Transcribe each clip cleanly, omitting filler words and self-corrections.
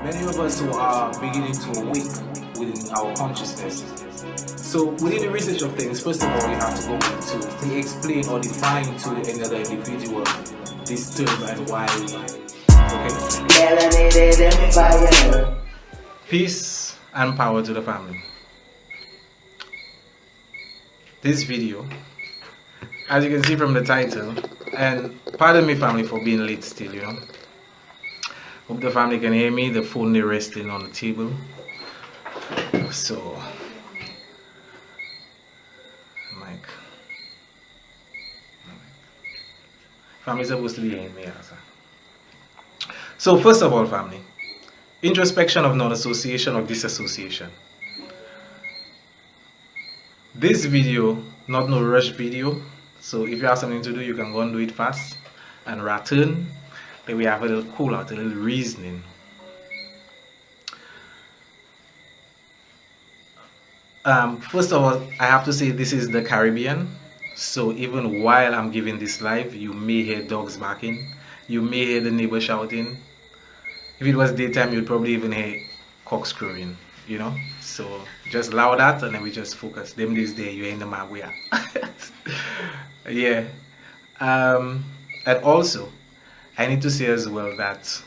Many of us who are beginning to awake within our consciousness. So within the research of things, first of all, you have to go into explain or define to any other individual this term and why. Okay. Peace and power to the family. This video, as you can see from the title, and pardon me family for being late still, you know. Hope the family can hear me. The phone is resting on the table. So, mic. Family is supposed to be hearing me also. So first of all, family, introspection of non-association or disassociation. This video, not no rush video. So if you have something to do, you can go and do it fast and return. Then we have a little cool out, a little reasoning. First of all, I have to say this is the Caribbean. So even while I'm giving this live, you may hear dogs barking. You may hear the neighbor shouting. If it was daytime, you'd probably even hear cocks crowing, you know. So just allow that and then we just focus. Them days there, you're in the Maguia. Yeah. And also, I need to say as well that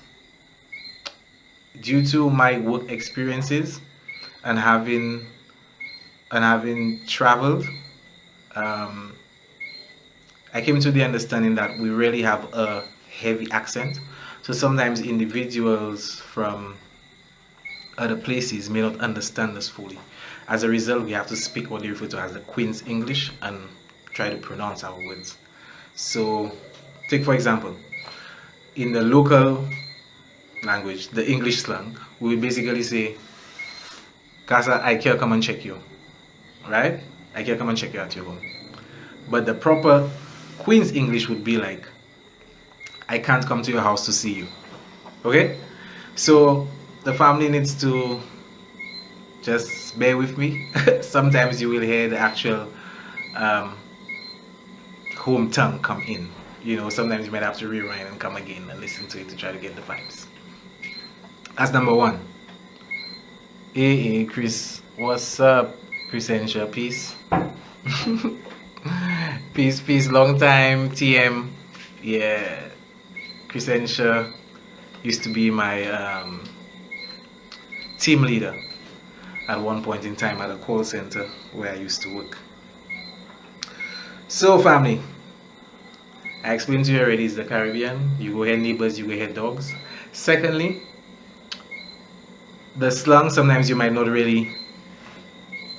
due to my work experiences and having traveled, I came to the understanding that we really have a heavy accent. So sometimes individuals from other places may not understand us fully. As a result, we have to speak what they refer to as the Queen's English and try to pronounce our words. So, take for example, in the local language, the English slang, we would basically say, Casa, I can't come and check you. Right? I can't come and check you at your home. But the proper Queen's English would be like, I can't come to your house to see you. Okay? So the family needs to just bear with me. Sometimes you will hear the actual home tongue come in. You know, sometimes you might have to rewind and come again and listen to it to try to get the vibes. That's number one. Hey, Chris. What's up? Crescentia, peace. Peace, long time, TM. Yeah. Crescentia used to be my team leader at one point in time at a call center where I used to work. So family, I explained to you already, it's the Caribbean. You go hear neighbors, you go hear dogs. Secondly, the slang, sometimes you might not really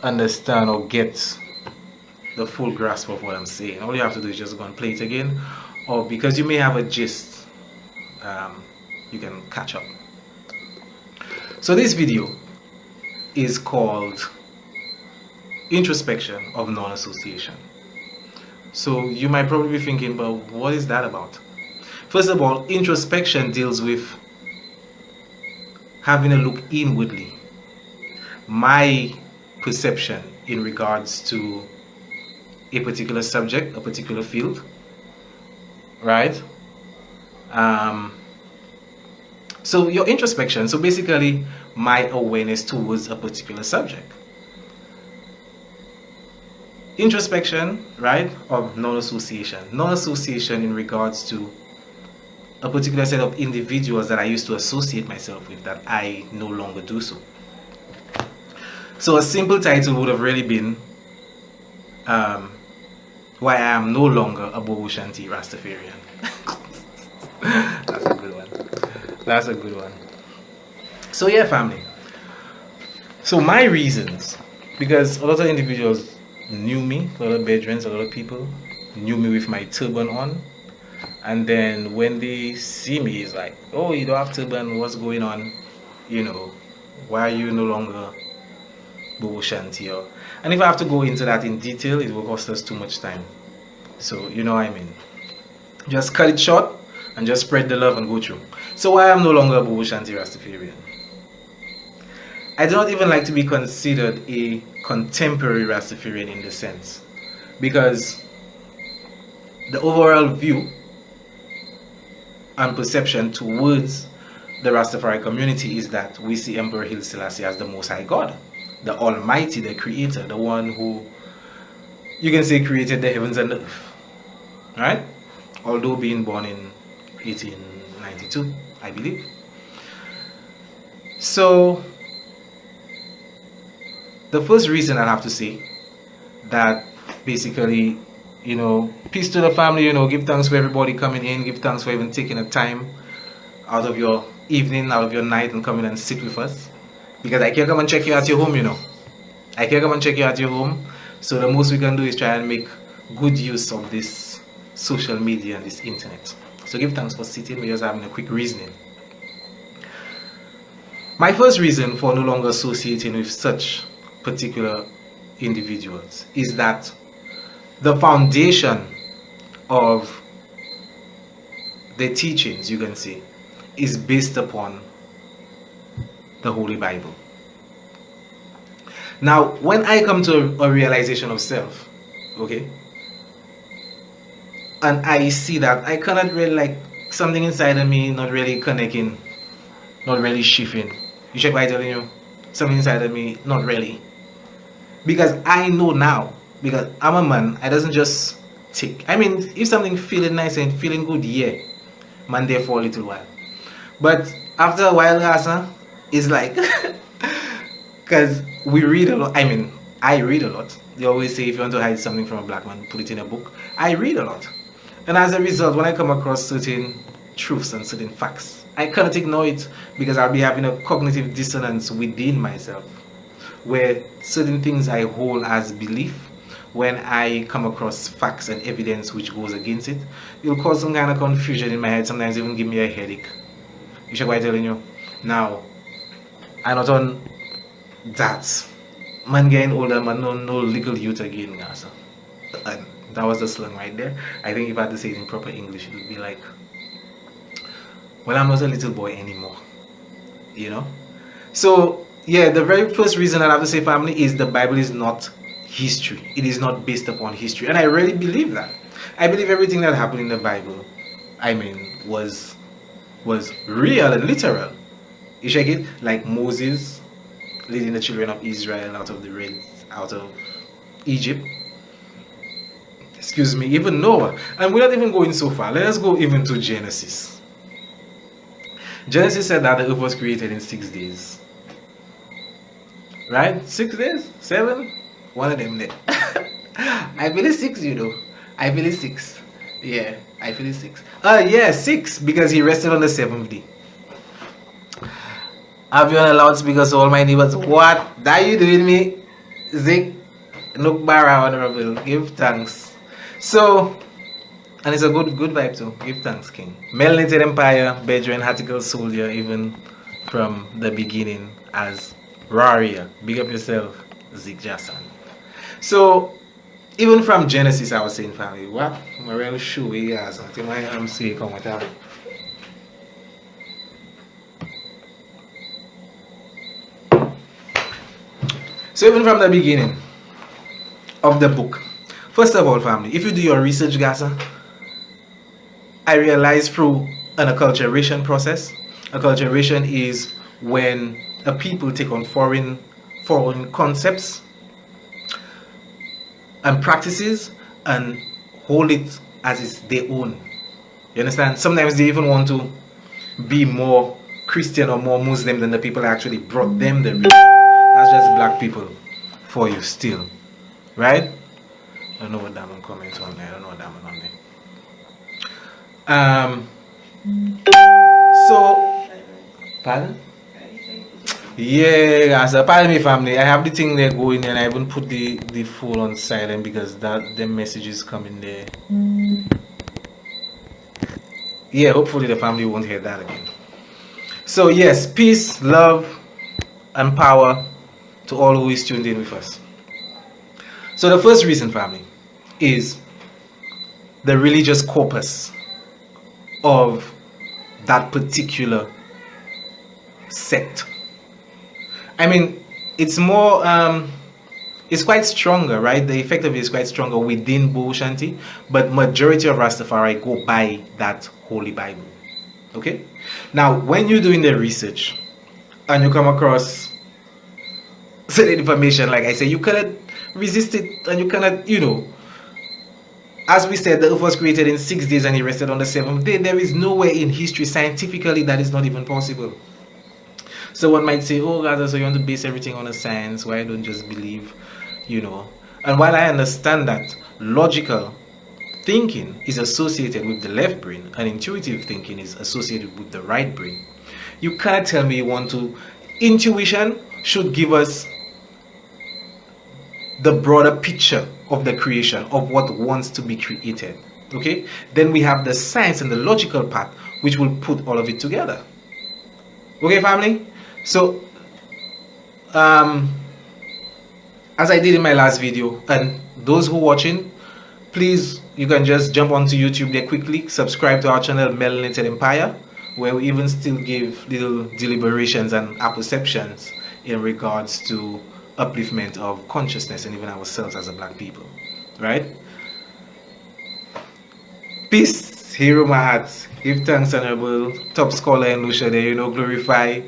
understand or get the full grasp of what I'm saying. All you have to do is just go and play it again, or because you may have a gist, you can catch up. So this video is called Introspection of Non-Association. So you might probably be thinking, but what is that about? First of all, introspection deals with having a look inwardly. My perception in regards to a particular subject, a particular field, right? So your introspection, so basically my awareness towards a particular subject. Introspection, right, of non-association. Non-association in regards to a particular set of individuals that I used to associate myself with that I no longer do so. So a simple title would have really been why I am no longer a BOBOSHANTI Rastafarian. That's a good one. That's a good one. So yeah, family. So my reasons, because a lot of individuals knew me, a lot of bedrooms, a lot of people knew me with my turban on. And then when they see me, it's like, oh, you don't have turban, what's going on? You know, why are you no longer BOBOSHANTI? And if I have to go into that in detail, it will cost us too much time. So you know what I mean. Just cut it short and just spread the love and go through. So why I'm no longer a BOBOSHANTI Rastafarian? I do not even like to be considered a contemporary Rastafarian in this sense, because the overall view and perception towards the Rastafari community is that we see Emperor Haile Selassie as the Most High God, the Almighty, the Creator, the one who, you can say, created the heavens and the earth, right? Although being born in 1892, I believe. So the first reason I have to say that basically, you know, peace to the family, you know, give thanks for everybody coming in, give thanks for even taking a time out of your evening, out of your night, and coming and sit with us. Because I can't come and check you at your home, you know. I can't come and check you at your home. So the most we can do is try and make good use of this social media and this internet. So give thanks for sitting. We're just having a quick reasoning. My first reason for no longer associating with such particular individuals is that the foundation of their teachings, you can say, is based upon the Holy Bible. Now, when I come to a realization of self, okay, and I see that I cannot really, like, something inside of me not really connecting, not really shifting. You check what I'm telling you? Something inside of me not really. Because I know now, because I'm a man, I doesn't just take. I mean, if something feeling nice and feeling good, yeah, man there for a little while. But after a while, it's like, because we read a lot. I mean, I read a lot. They always say if you want to hide something from a black man, put it in a book. I read a lot. And as a result, when I come across certain truths and certain facts, I cannot ignore it because I'll be having a cognitive dissonance within myself, where certain things I hold as belief, when I come across facts and evidence which goes against it, it'll cause some kind of confusion in my head, sometimes even give me a headache. You should quite telling you. Now, I'm not on that. Man getting older, man, no legal youth again, guys. And that was the slang right there. I think if I had to say it in proper English, it would be like, well, I'm not a little boy anymore. You know? So, yeah, the very first reason I have to say family is the Bible is not history. It is not based upon history. And I really believe that. I believe everything that happened in the Bible, I mean, was real and literal. You check it? Like Moses leading the children of Israel out of Egypt. Excuse me, even Noah. And we're not even going so far. Let us go even to Genesis. Genesis said that the earth was created in 6 days. Right? 6 days? 7? One of them there. I believe 6, you know. I believe 6. Yeah, I believe 6. Yeah, 6, because he rested on the 7th day. Have you on a loudspeaker so all my neighbors, what? That you doing me? Zik, look bara honorable, give thanks. So, and it's a good vibe too. Give thanks, King. Melanated Empire, Bedouin Hattical Soldier, even from the beginning as Raria. Big up yourself, Zik Jason. So, even from Genesis, I was saying, family, what? I'm really sure we are. I think I'm saying, come with that. So, even from the beginning of the book, first of all, family, if you do your research, Gaza, I realized through an acculturation process. Acculturation is when a people take on foreign concepts and practices and hold it as it's their own. You understand? Sometimes they even want to be more Christian or more Muslim than the people that actually brought them the religion. That's just black people for you still. Right? I don't know what diamond comments on there. I don't know what diamond on there. So, pardon? Yeah, guys, pardon me, family. I have the thing there going and I even put the phone on silent because the message is coming there. Yeah, hopefully the family won't hear that again. So, yes, peace, love, and power to all who is tuned in with us. So, the first reason, family, is the religious corpus of that particular sect. I mean, it's more, it's quite stronger, right? The effect of it is quite stronger within BOBOSHANTI, but majority of Rastafari go by that Holy Bible. Okay? Now, when you're doing the research and you come across certain information, like I say, you cannot resist it, and you cannot, as we said, the earth was created in 6 days and he rested on the seventh day. There is nowhere in history scientifically that is not even possible. So one might say, oh, rather, so you want to base everything on a science, why don't just believe, And while I understand that logical thinking is associated with the left brain and intuitive thinking is associated with the right brain, you can't tell me you want to. Intuition should give us the broader picture of the creation, of what wants to be created. Okay? Then we have the science and the logical part, which will put all of it together. Okay, family? So, as I did in my last video, and those who are watching, please, you can just jump onto YouTube there quickly, subscribe to our channel, Melanated Empire, where we even still give little deliberations and perceptions in regards to upliftment of consciousness and even ourselves as a black people, right? Peace, hero my heart. Give thanks, honorable top scholar in Lucia there, glorify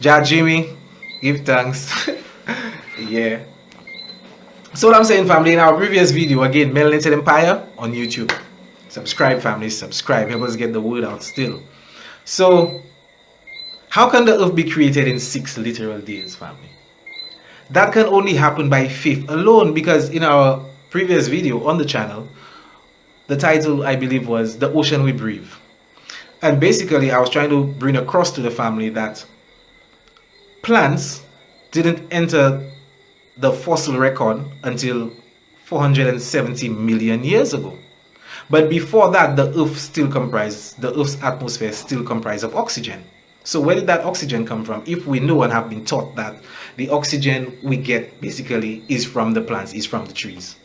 Jah Jimmy. Give thanks. Yeah. So what I'm saying, family, in our previous video, again, Melanated Empire on YouTube. Subscribe, family, subscribe. Help us get the word out still. So, how can the earth be created in 6 literal days, family? That can only happen by faith alone, because in our previous video on the channel, the title, I believe, was The Ocean We Breathe. And basically, I was trying to bring across to the family that plants didn't enter the fossil record until 470 million years ago. But before that, the Earth's atmosphere still comprised of oxygen. So where did that oxygen come from? If we know and have been taught that the oxygen we get basically is from the plants, is from the trees.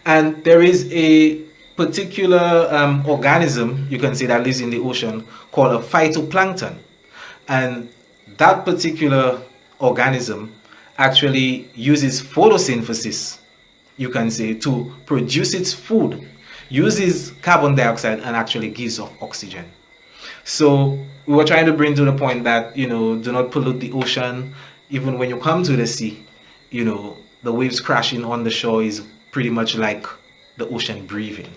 And there is a particular organism, you can say, that lives in the ocean called a phytoplankton. And that particular organism actually uses photosynthesis, you can say, to produce its food, uses carbon dioxide and actually gives off oxygen. So we were trying to bring to the point that, do not pollute the ocean. Even when you come to the sea, the waves crashing on the shore is pretty much like the ocean breathing.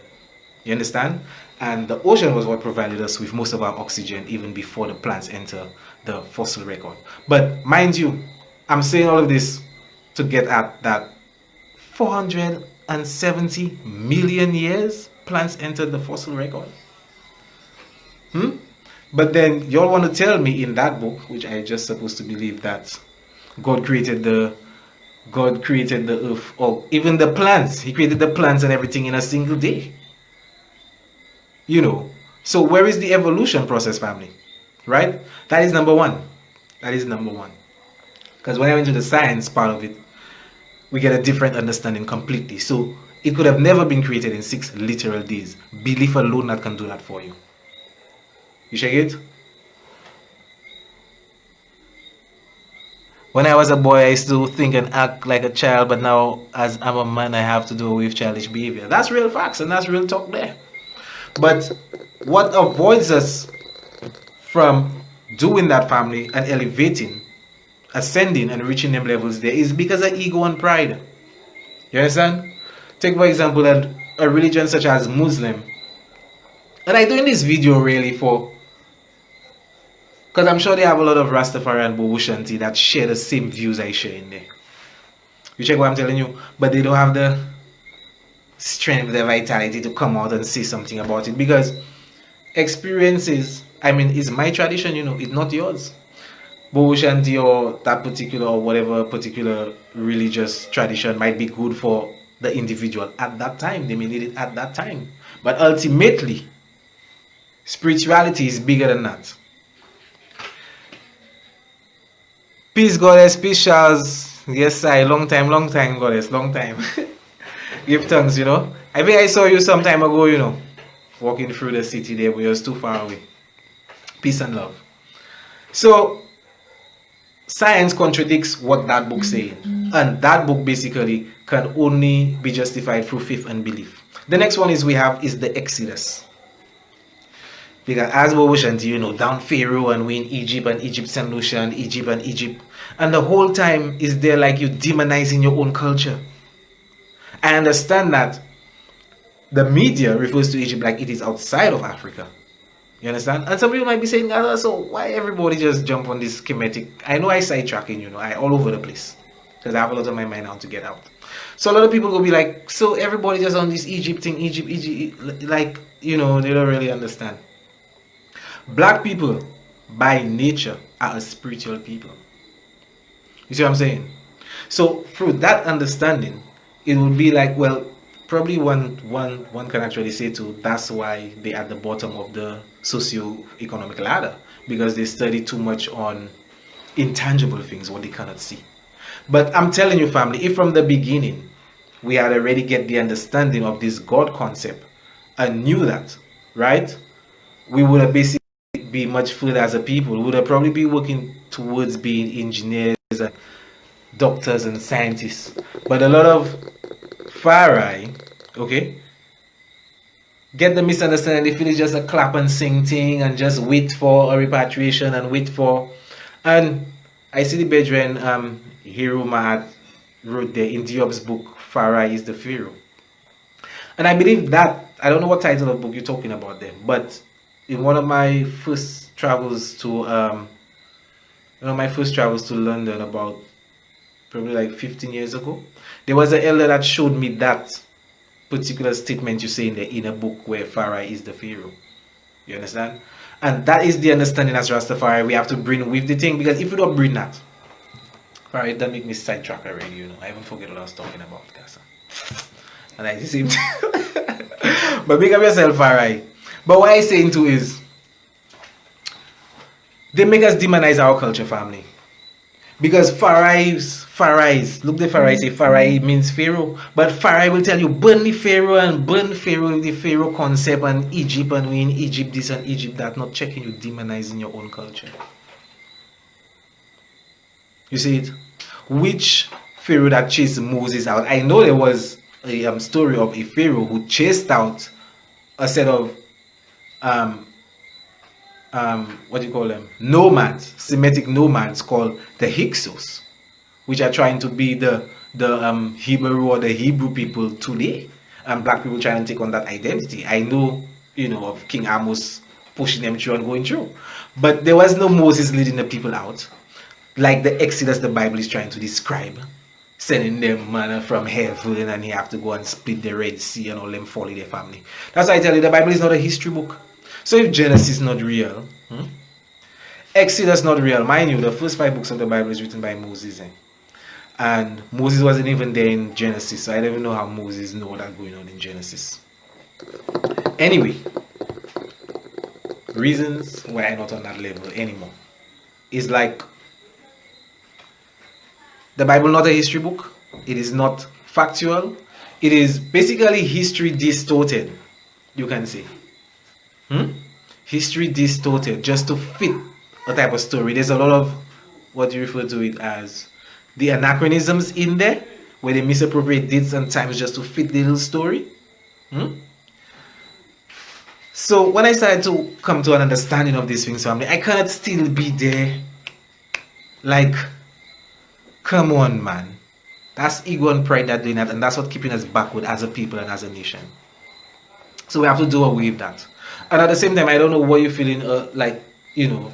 You understand? And the ocean was what provided us with most of our oxygen even before the plants enter the fossil record. But mind you, I'm saying all of this to get at that 470 million years plants entered the fossil record. But then y'all want to tell me in that book, which I just supposed to believe, that God created the earth, or even the plants. He created the plants and everything in a single day. So where is the evolution process, family? Right? That is number one. Because when I went to the science part of it, we get a different understanding completely. So it could have never been created in 6 literal days. Belief alone that can do that for you. You check it? When I was a boy, I used to think and act like a child, but now as I'm a man, I have to do with childish behavior. That's real facts and that's real talk there. But what avoids us from doing that, family, and elevating, ascending and reaching them levels there is because of ego and pride. You understand? Take for example a religion such as Muslim. And I'm doing this video really because I'm sure they have a lot of Rastafari and BOBOSHANTI that share the same views I share in there. You check what I'm telling you? But they don't have the strength, the vitality to come out and say something about it, because experiences, is my tradition, it's not yours. BOBOSHANTI or that particular or whatever particular religious tradition might be good for the individual at that time. They may need it at that time. But ultimately, spirituality is bigger than that. Peace, goddess. Peace, Charles. Yes, long time, goddess. Long time. Give thanks, I think I saw you some time ago, walking through the city there, but you was too far away. Peace and love. So, science contradicts what that book saying. And that book basically can only be justified through faith and belief. The next one is the Exodus. Because as BOBOSHANTI, down Pharaoh and we in Egypt and Egypt St. Lucia and Egypt. And the whole time is there like you demonizing your own culture. I understand that the media refers to Egypt like it is outside of Africa. You understand? And some people might be saying, so why everybody just jump on this schematic? I know I sidetracking, I all over the place. Because I have a lot on my mind now to get out. So a lot of people will be like, so everybody just on this Egypt thing, Egypt, like, they don't really understand. Black people, by nature, are a spiritual people. You see what I'm saying? So through that understanding, it would be like, well, probably one can actually say to that's why they're at the bottom of the socio-economic ladder, because they study too much on intangible things, what they cannot see. But I'm telling you, family, if from the beginning we had already get the understanding of this God concept and knew that, right, we would have basically be much further as a people. We would have probably be working towards being engineers and doctors and scientists. But a lot of Farai, okay, get the misunderstanding. They feel it's just a clap and sing thing and just wait for a repatriation and wait for. And I see the bedroom Hero Mahat wrote there in Diop's book, Farai is the Pharaoh. And I believe that, I don't know what title of book you're talking about there, but in one of my first travels to London about probably like 15 years ago, there was an elder that showed me that particular statement you say in a book where Farai is the Pharaoh. You understand? And that is the understanding as Rastafari we have to bring with the thing, because if you don't bring that, Farai, that make me sidetrack already, I even forget what I was talking about, guys. And I just seem but big up yourself, Farai. But what I'm saying too is, they make us demonize our culture, family. Because Farais, look the Farai say Farai means Pharaoh. But Farai will tell you, burn the Pharaoh and burn Pharaoh with the Pharaoh concept and Egypt and we in Egypt this and Egypt that, not checking you demonizing your own culture. You see it? Which Pharaoh that chased Moses out? I know there was a story of a Pharaoh who chased out a set of what do you call them? Nomads, Semitic nomads called the Hyksos, which are trying to be the Hebrew or the Hebrew people today, and black people trying to take on that identity. I know, of King Amos pushing them through and going through, but there was no Moses leading the people out, like the Exodus the Bible is trying to describe, sending them manna from heaven and he have to go and split the Red Sea and all them follow their family. That's why I tell you the Bible is not a history book. So if Genesis is not real, Exodus not real, mind you, the first 5 books of the Bible is written by Moses, and Moses wasn't even there in Genesis, so I don't even know how Moses know what's going on in Genesis. Anyway, reasons why I'm not on that level anymore is like, the Bible not a history book, it is not factual, it is basically history distorted, you can say. History distorted just to fit a type of story. There's a lot of what you refer to it as the anachronisms in there, where they misappropriate dates and times just to fit the little story. So when I started to come to an understanding of these things, family, I cannot still be there. Like, come on, man. That's ego and pride that doing that, and that's what keeping us backward as a people and as a nation. So we have to do away with that. And at the same time, I don't know what you're feeling like,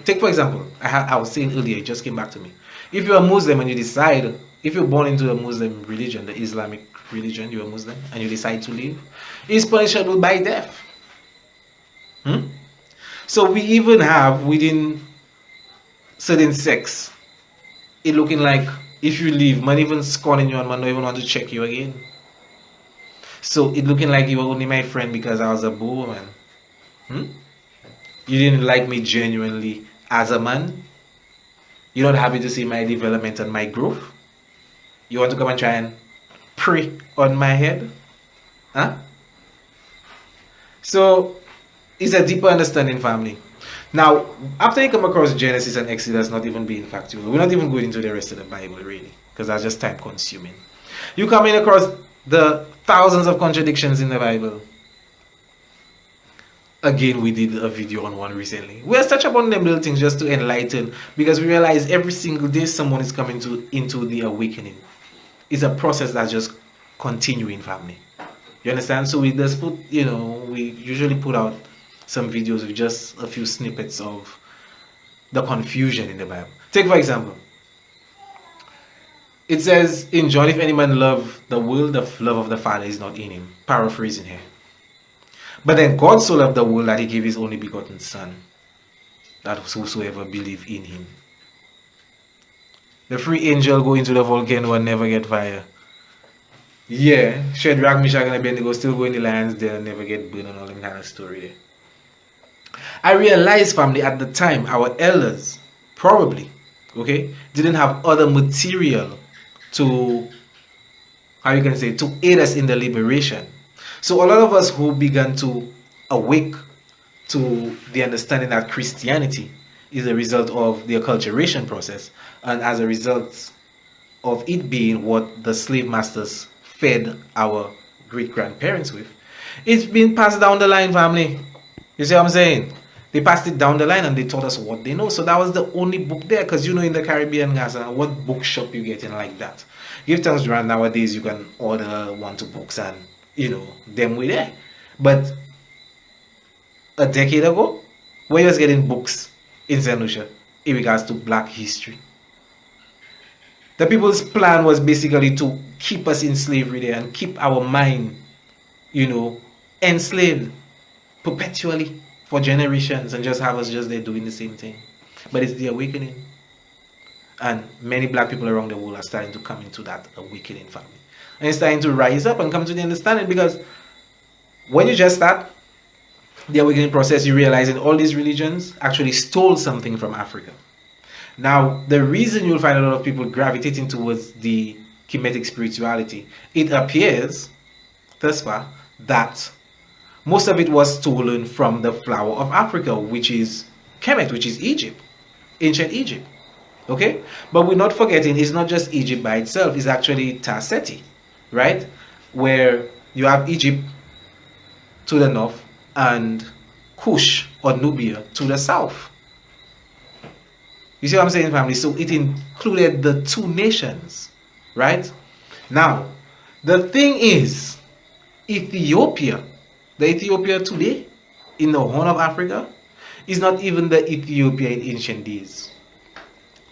take for example, I was saying earlier, it just came back to me. If you're a Muslim and you decide, if you're born into a Muslim religion, the Islamic religion, you're a Muslim, and you decide to leave, it's punishable by death. So we even have within certain sects, it looking like if you leave, man even scorning you and man don't even want to check you again. So it looking like you were only my friend because I was a boy, man. You didn't like me genuinely as a man. You're not happy to see my development and my growth. You want to come and try and pray on my head? So it's a deeper understanding, family. Now, after you come across Genesis and Exodus not even being factual, we're not even going into the rest of the Bible really, because that's just time consuming. You come in across the thousands of contradictions in the Bible. Again, we did a video on one recently. We just touch upon them little things just to enlighten, because we realize every single day someone is coming into the awakening. It's a process that's just continuing, family. You understand? So we just put, we usually put out some videos with just a few snippets of the confusion in the Bible. Take for example, it says in John, if any man love the world, the love of the Father is not in him. Paraphrasing here. But then God so loved the world that he gave his only begotten Son, that whosoever believe in him. The free angel go into the volcano and never get fire. Yeah, Shadrach, Meshach, and Abednego still go in the lion's den and never get burned, and all that kind of story there. I realized, family, at the time, our elders probably, didn't have other material to, to aid us in the liberation. So a lot of us who began to awake to the understanding that Christianity is a result of the acculturation process, and as a result of it being what the slave masters fed our great-grandparents with, it's been passed down the line, family. You see what I'm saying? They passed it down the line and they taught us what they know. So that was the only book there, because in the Caribbean, Gaza, what bookshop you getting like that? Give thanks around nowadays, you can order 1-2 books and them way there. But a decade ago, we was getting books in St. Lucia in regards to black history. The people's plan was basically to keep us in slavery there and keep our mind, enslaved perpetually for generations, and just have us just there doing the same thing. But it's the awakening. And many black people around the world are starting to come into that awakening, family. And it's starting to rise up and come to the understanding, because when you just start the awakening process, you realize that all these religions actually stole something from Africa. Now, the reason you'll find a lot of people gravitating towards the Kemetic spirituality, it appears, thus far, that most of it was stolen from the flower of Africa, which is Kemet, which is Egypt, ancient Egypt. Okay? But we're not forgetting, it's not just Egypt by itself, it's actually Tarseti, right? Where you have Egypt to the north and Kush or Nubia to the south. You see what I'm saying, family? So it included the two nations, right? Now, the thing is, Ethiopia, the Ethiopia today, in the Horn of Africa, is not even the Ethiopia in ancient days.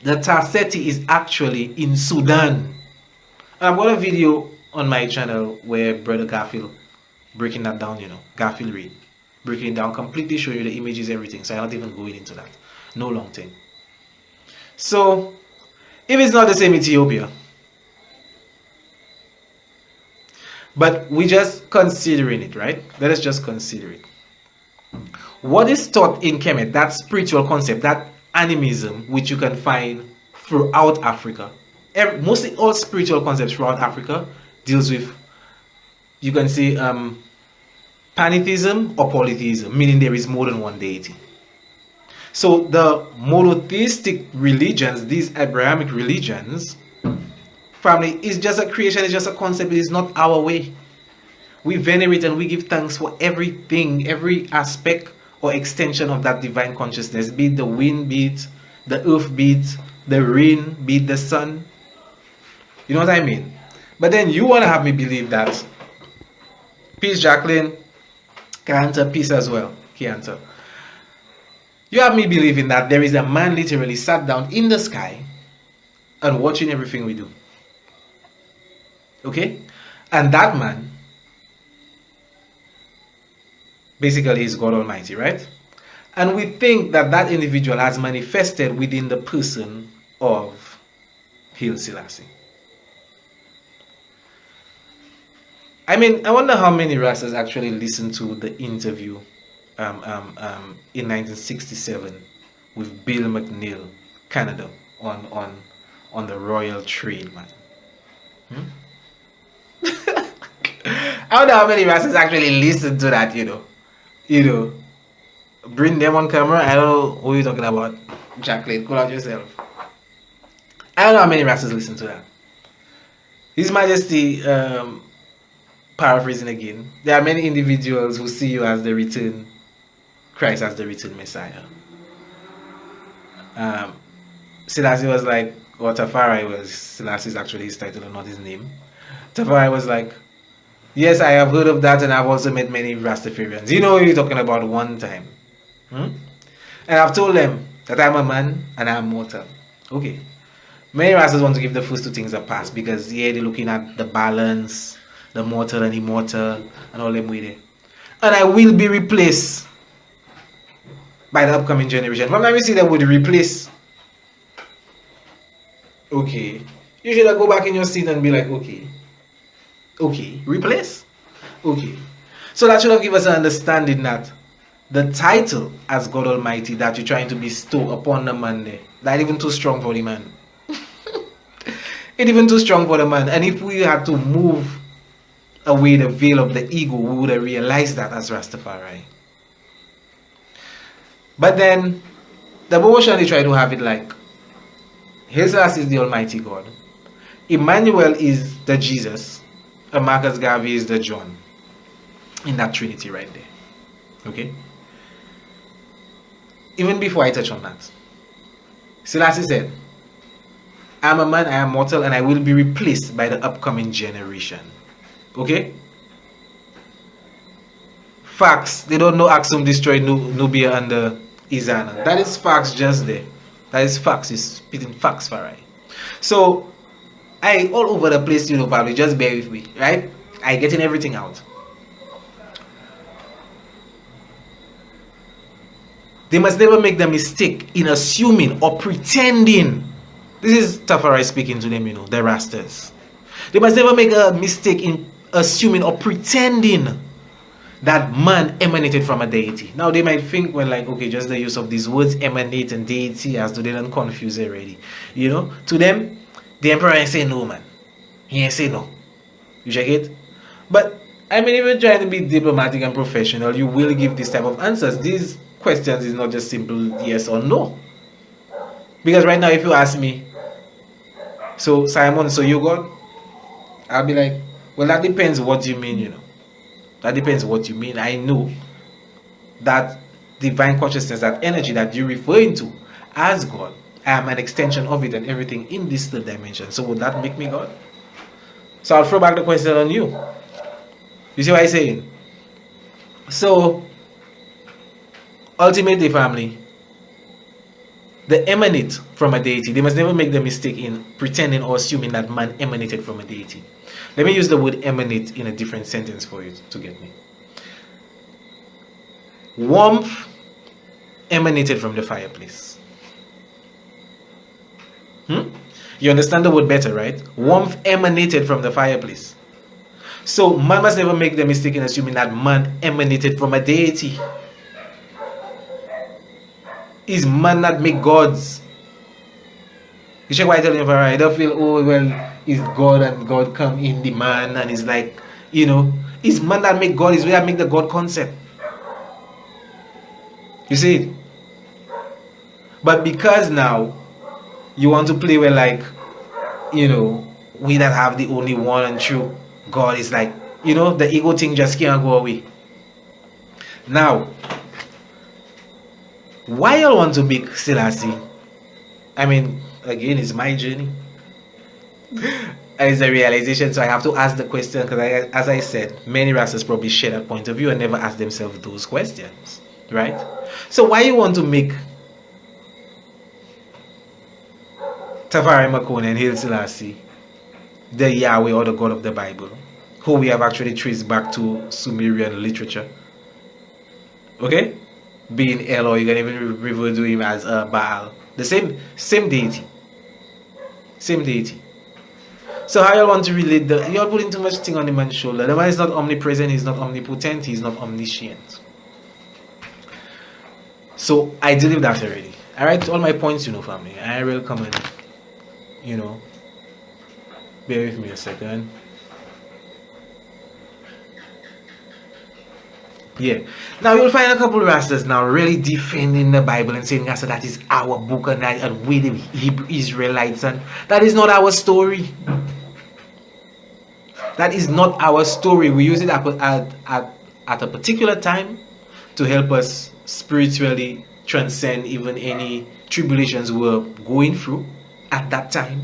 The Tarseti is actually in Sudan. I've got a video on my channel where Brother Garfield breaking that down, Garfield Reed, breaking it down, completely showing you the images, everything. So I'm not even going into that. No long thing. So, if it's not the same Ethiopia, but we just considering it, right? Let us just consider it. What is taught in Kemet, that spiritual concept, that animism, which you can find throughout Africa, mostly all spiritual concepts throughout Africa deals with, you can say, pantheism or polytheism, meaning there is more than one deity. So the monotheistic religions, these Abrahamic religions, family, is just a creation, it's just a concept, it is not our way. We venerate and we give thanks for everything, every aspect or extension of that divine consciousness, be it the wind, be it the earth, be it the rain, be it the sun. You know what I mean? But then you want to have me believe that, peace Jacqueline, Kanta, peace as well, Kianta. You have me believing that there is a man literally sat down in the sky and watching everything we do. Okay? And that man basically is God Almighty, right? And we think that that individual has manifested within the person of Haile Selassie. I mean, I wonder how many Rastas actually listened to the interview in 1967 with Bill McNeil, Canada, on the Royal Train, man. I wonder how many Rastas actually listened to that, Bring them on camera. I don't know who you're talking about. Jacqueline, call out yourself. I don't know how many Rastas listen to that. His Majesty, paraphrasing again, there are many individuals who see you as the return Christ as the written Messiah. Selassie was like, or Tafari was, Selassie is actually his title and not his name. Tafari was like, yes, I have heard of that, and I've also met many Rastafarians. You know what you're talking about one time. And I've told them that I'm a man and I'm mortal. Okay. Many Rastas want to give the first two things a pass because, yeah, they're looking at the balance, the mortal and immortal, and all them with it. And I will be replaced by the upcoming generation. From time you see that would replace. Okay. You should go back in your seat and be like, okay, replace? Okay. So that should have given us an understanding that the title as God Almighty that you're trying to bestow upon the man there, that even too strong for the man. It's even too strong for the man. And if we had to move away the veil of the ego, we would have realized that as Rastafari. But then the BOBOSHANTI try to have it like Jesus is the Almighty God, Emmanuel is the Jesus, and Marcus Garvey is the John, in that Trinity right there. Okay? Even before I touch on that, Selassie said, I am a man, I am mortal, and I will be replaced by the upcoming generation. Okay? Facts. They don't know Axum destroyed Nubia and Izana. That is facts just there. That is facts. It's spitting facts for right. So, I all over the place, you know, probably just bear with me, right? I getting everything out. They must never make the mistake in assuming or pretending. This is Tafari speaking to them, you know, the Rastas. They must never make a mistake in assuming or pretending that man emanated from a deity. Now they might think, well, like, okay, just the use of these words, emanate and deity, as though they don't confuse already. You know, to them, the emperor ain't say no, man. He ain't say no. You check it? But, I mean, if you're trying to be diplomatic and professional, you will give this type of answers. These questions is not just simple yes or no. Because right now, if you ask me, so Simon, so you God? I'll be like, well, that depends what you mean, you know. That depends what you mean. I know that divine consciousness, that energy that you're referring to as God, I am an extension of it and everything in this third dimension. So would that make me God? So I'll throw back the question on you. You see what I'm saying? So, ultimately, family, they emanate from a deity. They must never make the mistake in pretending or assuming that man emanated from a deity. Let me use the word emanate in a different sentence for you to get me. Warmth emanated from the fireplace. You understand the word better, right? Warmth emanated from the fireplace. So man must never make the mistake in assuming that man emanated from a deity. Is man not make gods? You check why I tell you, I don't feel, oh, well, is God and God come in the man and it's like, you know, is man that make God, is where I make the God concept. You see it? But because now you want to play where, like, you know, we that have the only one and true God is like, you know, the ego thing just can't go away. Now, why you want to make Selassie? I mean, again, it's my journey. It's a realization, so I have to ask the question because, as I said, many Rastas probably share that point of view and never ask themselves those questions, right? So why you want to make Tafari Makone and Haile Selassie the Yahweh or the God of the Bible, who we have actually traced back to Sumerian literature? Okay? Being El, or you can even refer to him as Baal. The same deity. Same deity. So how you want to relate the... You're putting too much thing on the man's shoulder. The man is not omnipresent, he's not omnipotent, he's not omniscient. So I delivered that already. Alright, all my points, you know, family. I will come and, you know, bear with me a second. Yeah. Now you'll find a couple of Rastas now really defending the Bible and saying, "Rasta, that is our book and we the Hebrew Israelites, and that is not our story. That is not our story. We use it at a particular time to help us spiritually transcend even any tribulations we're going through at that time.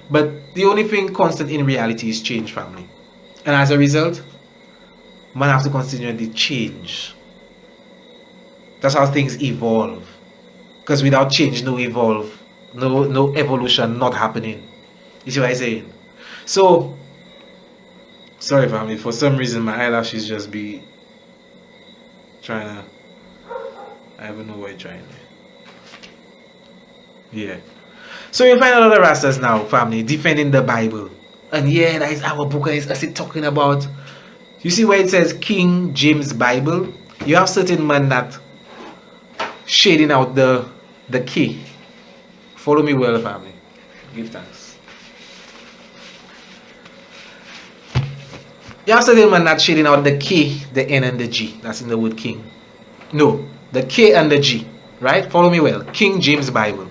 But the only thing constant in reality is change, family. And as a result, man have to continually change. That's how things evolve. Because without change, no evolve, no evolution not happening. You see what I'm saying? So, sorry family, for some reason my eyelashes just be trying to, I don't know what you're trying to. Yeah. So you find a lot of Rastas now, family, defending the Bible. And yeah, that is our book, and it's talking about, you see where it says King James Bible? You have certain men that shading out the K. Follow me well, family. Give thanks. You have certain men that shading out the K, the N, and the G. That's in the word King. No, the K and the G. Right? Follow me well. King James Bible.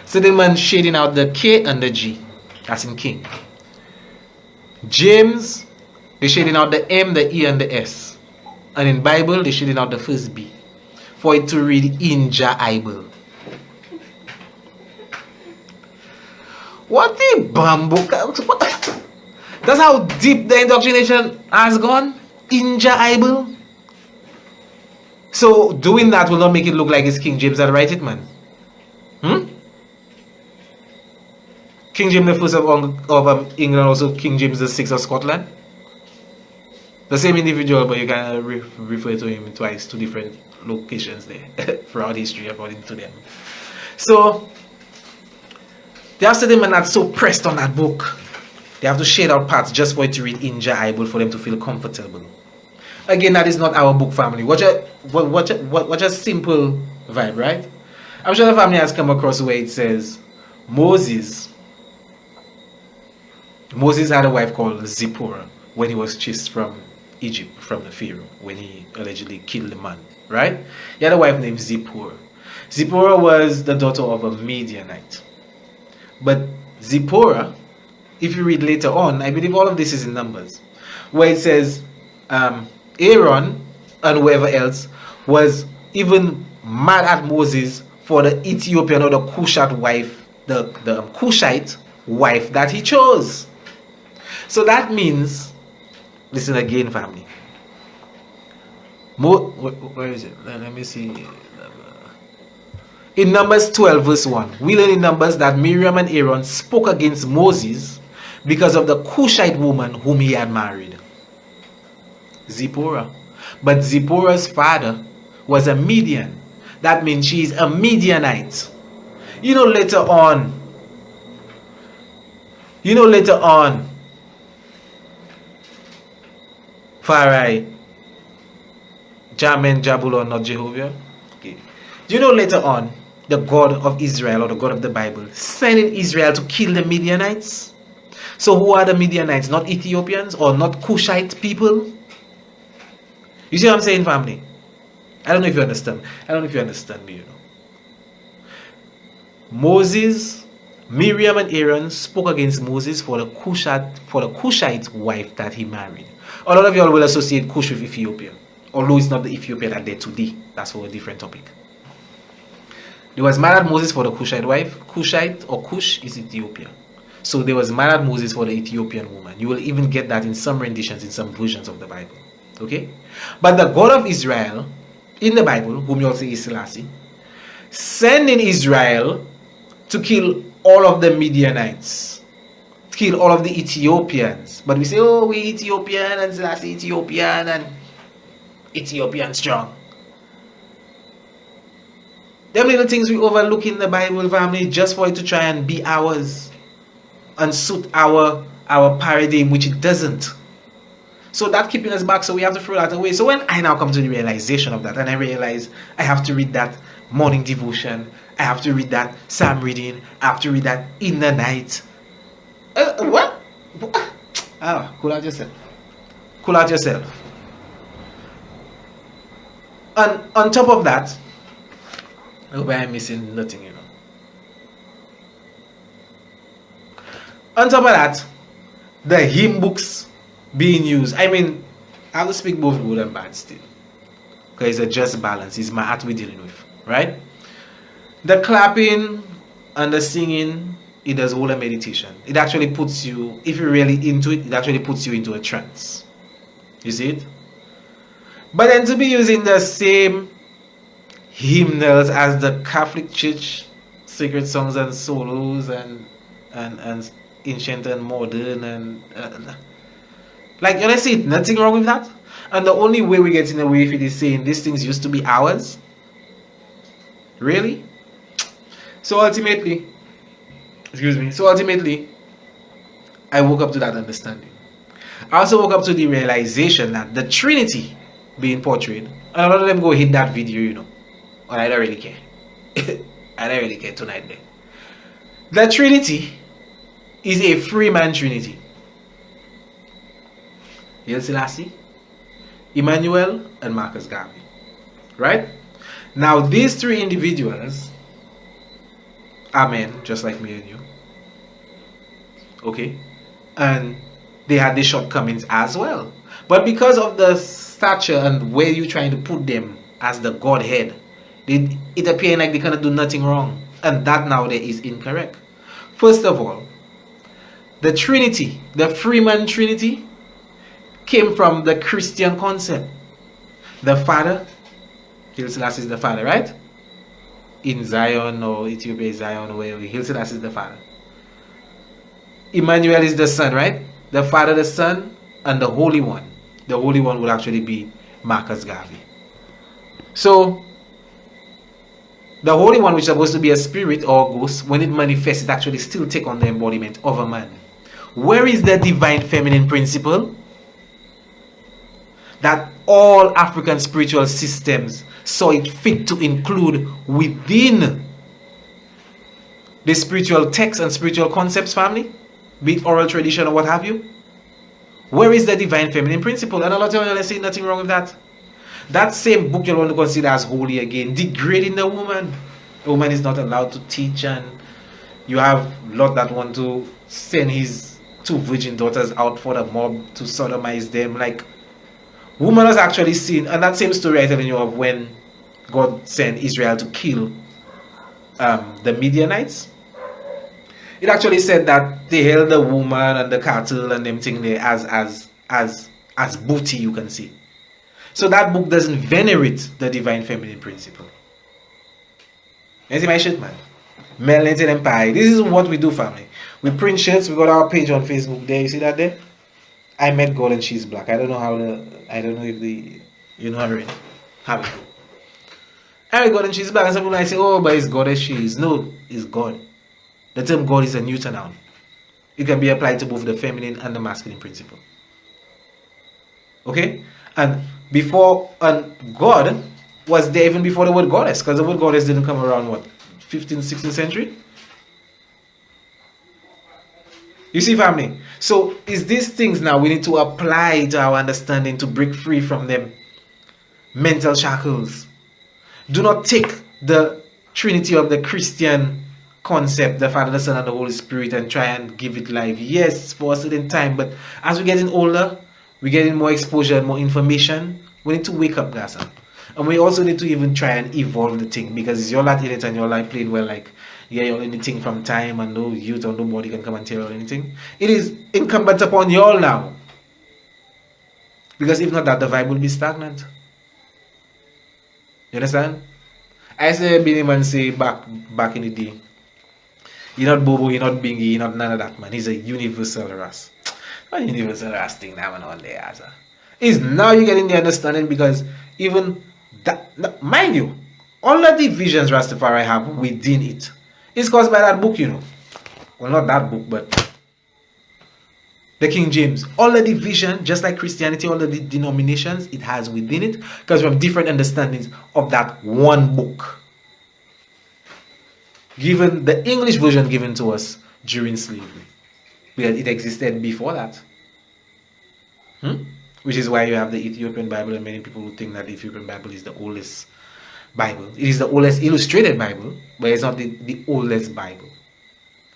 Certain men shading out the K and the G. That's in King. James, they're shading out the M, the E, and the S. And in Bible, they're shading out the first B. For it to read Inja Bible. What the bamboo? That's how deep the indoctrination has gone. Inja Bible. So doing that will not make it look like it's King James that write it, man. King James the first of England, also King James the sixth of Scotland. The same individual, but you can refer to him twice, two different locations there throughout history according to them. So they have certain men that's so pressed on that book, they have to shade out parts just for it to read Inja Bible for them to feel comfortable. Again, that is not our book, family. Watch a simple vibe, right? I'm sure the family has come across where it says Moses had a wife called Zipporah when he was chased from Egypt, from the Pharaoh, when he allegedly killed the man, right? He had a wife named Zipporah. Zipporah was the daughter of a Midianite. But Zipporah, if you read later on, I believe all of this is in Numbers, where it says Aaron and whoever else was even mad at Moses for the Ethiopian or the Cushite wife, the Cushite wife that he chose. So that means, listen again, family. Where is it? Let me see. In Numbers 12 verse 1, we learn in Numbers that Miriam and Aaron spoke against Moses because of the Cushite woman whom he had married, Zipporah. But Zipporah's father was a Midian. That means she's a Midianite. You know later on, Farai, Jamen, Jabulon, not Jehovah. Okay. Do you know later on, the God of Israel, or the God of the Bible, sending Israel to kill the Midianites? So who are the Midianites? Not Ethiopians or not Cushite people? You see what I'm saying, family? I don't know if you understand. I don't know if you understand me, you know. Moses, Miriam and Aaron spoke against Moses for the Cushite wife that he married. A lot of y'all will associate Cush with Ethiopia, although it's not the Ethiopia that they're today. That's for a different topic. They was mad at Moses for the Cushite wife. Cushite or Cush is Ethiopia. So they was mad at Moses for the Ethiopian woman. You will even get that in some renditions, in some versions of the Bible. Okay? But the God of Israel, in the Bible, whom you all say is Selassie, sending Israel to kill all of the Midianites, to kill all of the Ethiopians. But we say, oh, we Ethiopian and Selassie Ethiopian and Ethiopian strong. Them little things we overlook in the Bible, family, just for it to try and be ours and suit our paradigm, which it doesn't. So that keeping us back, so we have to throw that away. So when I now come to the realization of that, and I realize I have to read that morning devotion, I have to read that psalm reading, I have to read that in the night. What? Cool out yourself. Cool out yourself. And on top of that, I hope I'm missing nothing, you know. On top of that, the hymn books being used. I mean, I will speak both good and bad still. because it's a just balance. It's ma'at we're dealing with, right? The clapping and the singing, it does all the meditation. It actually puts you, if you're really into it, it actually puts you into a trance. You see it? But then to be using the same hymnals as the Catholic Church, sacred songs and solos and ancient and modern and like, honestly, nothing wrong with that. And the only way we get in away with it is saying these things used to be ours. Really? So ultimately, I woke up to that understanding. I also woke up to the realization that the Trinity being portrayed, and a lot of them go hit that video, you know. But I don't really care. I don't really care tonight then. The Trinity is a three-man Trinity. Haile Selassie, Emmanuel, and Marcus Garvey. Right? Now these three individuals are men just like me and you. Okay? And they had their shortcomings as well. But because of the stature and where you're trying to put them as the Godhead, it appears like they cannot do nothing wrong. And that nowadays is incorrect. First of all, the Trinity, the three-man Trinity, came from the Christian concept. The Father, Haile Selassie is the Father, right? In Zion or Ethiopia is Zion or wherever, Haile Selassie is the Father. Emmanuel is the Son, right? The Father, the Son, and the Holy One. The Holy One will actually be Marcus Garvey. So, the Holy One, which is supposed to be a spirit or a ghost, when it manifests, it actually still takes on the embodiment of a man. Where is the divine feminine principle that all African spiritual systems saw it fit to include within the spiritual texts and spiritual concepts, family? Be it oral tradition or what have you? Where is the divine feminine principle? And a lot of them say nothing wrong with that. That same book you want to consider as holy again, degrading the woman. A woman is not allowed to teach, and you have Lot that want to send his two virgin daughters out for the mob to sodomize them. Like, woman was actually seen, and that same story I telling you of when God sent Israel to kill the Midianites. It actually said that they held the woman and the cattle and them thing there as booty, you can see. So that book doesn't venerate the divine feminine principle. You see my shit, man? Melanated Empire. This is what we do, family. We print shirts. We got our page on Facebook there. You see that there? I met God and she's black. I don't know if you know already. How it go? I met God and she's black. And some people might say, oh, but it's God and she is. No, it's God. The term God is a neuter noun. It can be applied to both the feminine and the masculine principle. Okay? And God was there even before the word goddess, because the word goddess didn't come around, what, 15th, 16th century? You see, family? So, it's these things now we need to apply to our understanding to break free from them mental shackles. Do not take the Trinity of the Christian concept, the Father, the Son, and the Holy Spirit, and try and give it life. Yes, for a certain time, but as we're getting older, we're getting more exposure and more information. We need to wake up, guys. And we also need to even try and evolve the thing, because it's your lot in it and your life playing well, like, yeah, you're anything from time and no youth or nobody can come and tell you anything. It is incumbent upon you all now. Because if not that, the vibe will be stagnant. You understand? I say Billy Man say back in the day, you're not Bobo, you're not Bingy, you're not none of that, man. He's a universal ras. A universal ras thing now and all there, as is now you getting the understanding, because even that, mind you, all the divisions Rastafari have within it is caused by that book, you know. Well, not that book, but the King James. All the division, just like Christianity, all the denominations it has within it, because we have different understandings of that one book. Given the English version given to us during slavery, because it existed before that. Which is why you have the Ethiopian Bible, and many people who think that the Ethiopian Bible is the oldest Bible. It is the oldest illustrated Bible, but it's not the oldest Bible.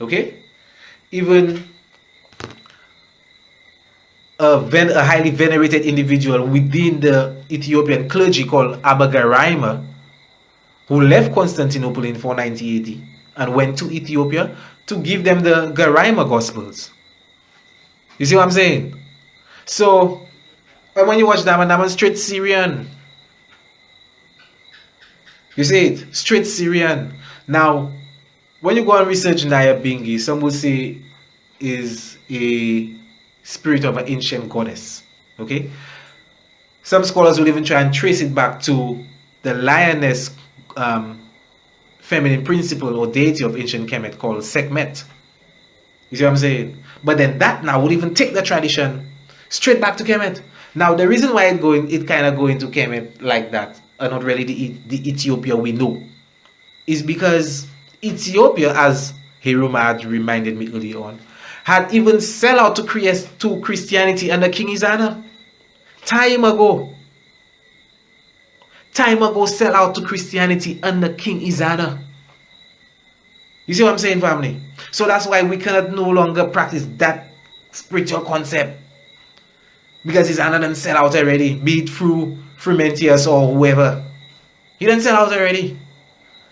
Okay? Even a highly venerated individual within the Ethiopian clergy called Abba Garaima, who left Constantinople in 490 AD and went to Ethiopia to give them the Garaima Gospels. You see what I'm saying? So, when you watch that, straight Syrian. You see it? Straight Syrian. Now, when you go and research Nyabingi, some would say is a spirit of an ancient goddess. Okay? Some scholars will even try and trace it back to the lioness feminine principle or deity of ancient Kemet called Sekhmet. You see what I'm saying? But then that now would even take the tradition straight back to Kemet. Now, the reason why it kind of go into Kemet like that, and not really the Ethiopia we know, is because Ethiopia, as Hiruma had reminded me early on, had even sell out to Christianity under King Izana. Time ago, sell out to Christianity under King Izana. You see what I'm saying, family? So that's why we cannot no longer practice that spiritual concept. Because Izana done sell out already, be it through Frumentius or whoever. He done sell out already.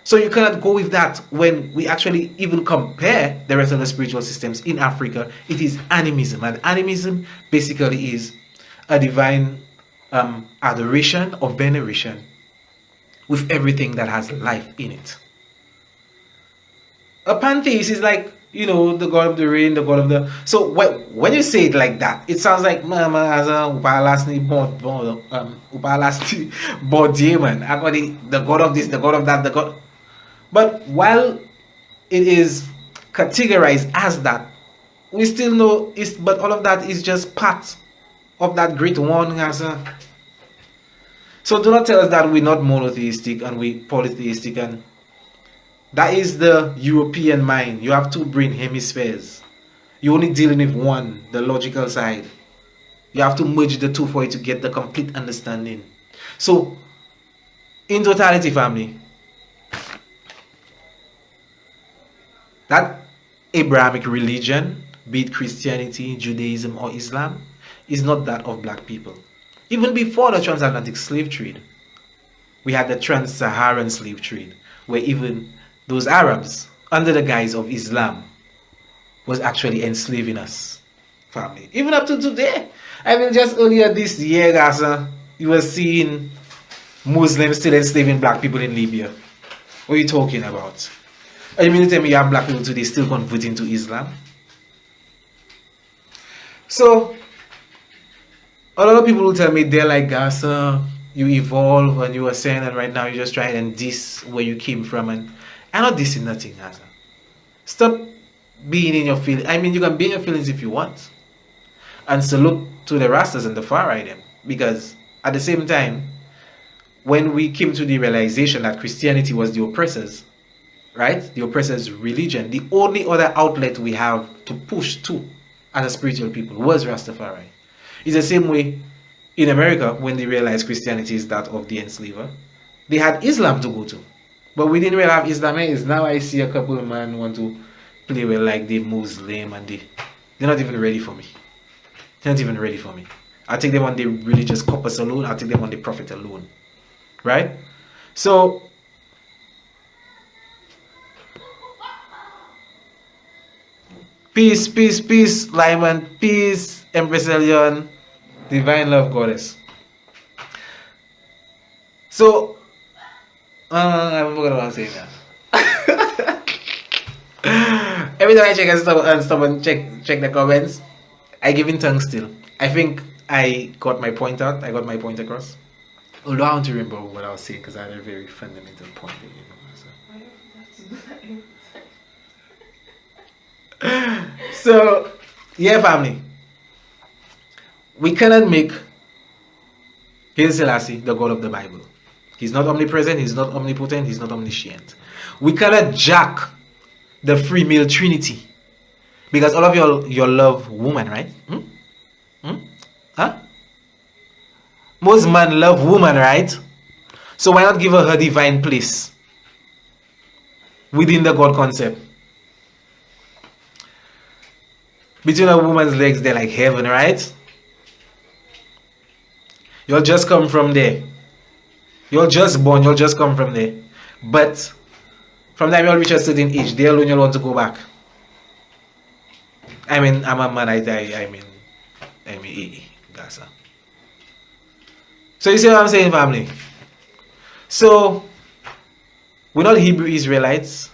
So you cannot go with that when we actually even compare the rest of the spiritual systems in Africa. It is animism. And animism basically is a divine adoration or veneration with everything that has life in it. A pantheist is like, the god of the rain, the god of the... So when you say it like that, it sounds like mama as a upalasni man. Actually, the god of this, the god of that, the god... But while it is categorized as that, we still know but all of that is just part of that great one. So do not tell us that we're not monotheistic and we polytheistic, and that is the European mind. You have two brain hemispheres. You're only dealing with one, the logical side. You have to merge the two for it to get the complete understanding. So, in totality, family, that Abrahamic religion, be it Christianity, Judaism, or Islam, is not that of black people. Even before the transatlantic slave trade, we had the trans-Saharan slave trade, where even those Arabs, under the guise of Islam, was actually enslaving us, family. Even up to today. I mean, just earlier this year, Gaza, you were seeing Muslims still enslaving black people in Libya. What are you talking about? And you mean to tell me you have black people today still converting to Islam? So, a lot of people will tell me they're like, Gaza, you evolve and you were saying, and right now you just try and diss where you came from, and I'm not dissing nothing, Gaza. Stop being in your feelings. I mean, you can be in your feelings if you want. And salute to the Rastas and the far right them. Because at the same time, when we came to the realization that Christianity was the oppressors, right? The oppressor's religion, the only other outlet we have to push to as a spiritual people was Rastafari. It's the same way in America when they realized Christianity is that of the enslaver. They had Islam to go to. But we didn't really have Islam. Now I see a couple of men want to play well like they Muslim and they're not even ready for me. They're not even ready for me. I take them on the religious corpus alone. I take them on the prophet alone. Right? So, peace, peace, peace, Lyman, peace, Empress Elion, divine love goddess. So, I forgot what I was saying now. Every time I check and stop and check the comments, I give in tongue still. I think I got my point out. I got my point across. Although I don't remember what I was saying because I had a very fundamental point. So, yeah, family. We cannot make Haile Selassie the God of the Bible. He's not omnipresent, he's not omnipotent, he's not omniscient. We cannot jack the free male trinity. Because all of y'all love woman, right? Huh? Most men love woman, right? So why not give her divine place within the God concept? Between a woman's legs, they're like heaven, right? You'll just come from there. You're just born, you'll just come from there. But from the time you'll reach a certain age, they alone you'll want to go back. I mean, I'm a man, I mean, Gaza. So you see what I'm saying, family? So, we're not Hebrew Israelites.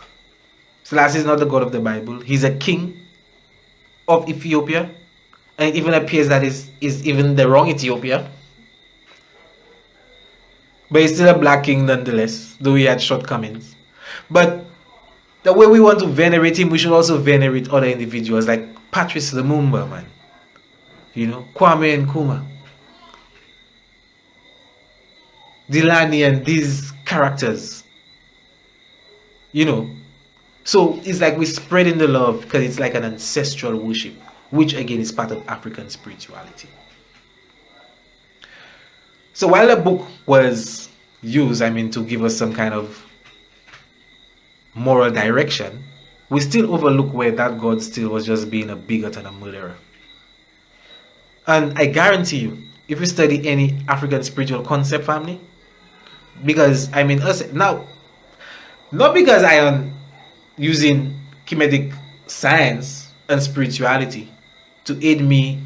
Selassie is not the God of the Bible. He's a king of Ethiopia. And it even appears that is even the wrong Ethiopia. But he's still a black king nonetheless, though he had shortcomings. But the way we want to venerate him, we should also venerate other individuals like Patrice Lumumba, man. You know, Kwame Nkrumah. Delany and these characters. You know. So it's like we're spreading the love because it's like an ancestral worship, which again is part of African spirituality. So while the book was used, I mean, to give us some kind of moral direction, we still overlook where that God still was just being a bigot and a murderer. And I guarantee you, if you study any African spiritual concept, family, because I mean, us now, not because I am using Kemetic science and spirituality to aid me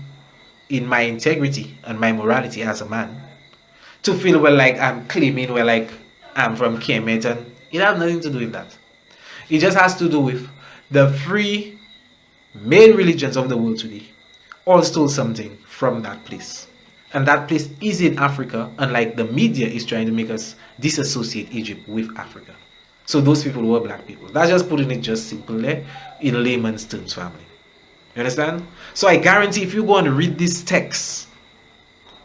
in my integrity and my morality as a man, to feel well like I'm claiming well like I'm from Kemet, and it has nothing to do with that. It just has to do with the three main religions of the world today all stole something from that place. And that place is in Africa, unlike the media is trying to make us disassociate Egypt with Africa. So those people were black people. That's just putting it just simple there in layman's terms, family. You understand? So I guarantee if you go and read this text,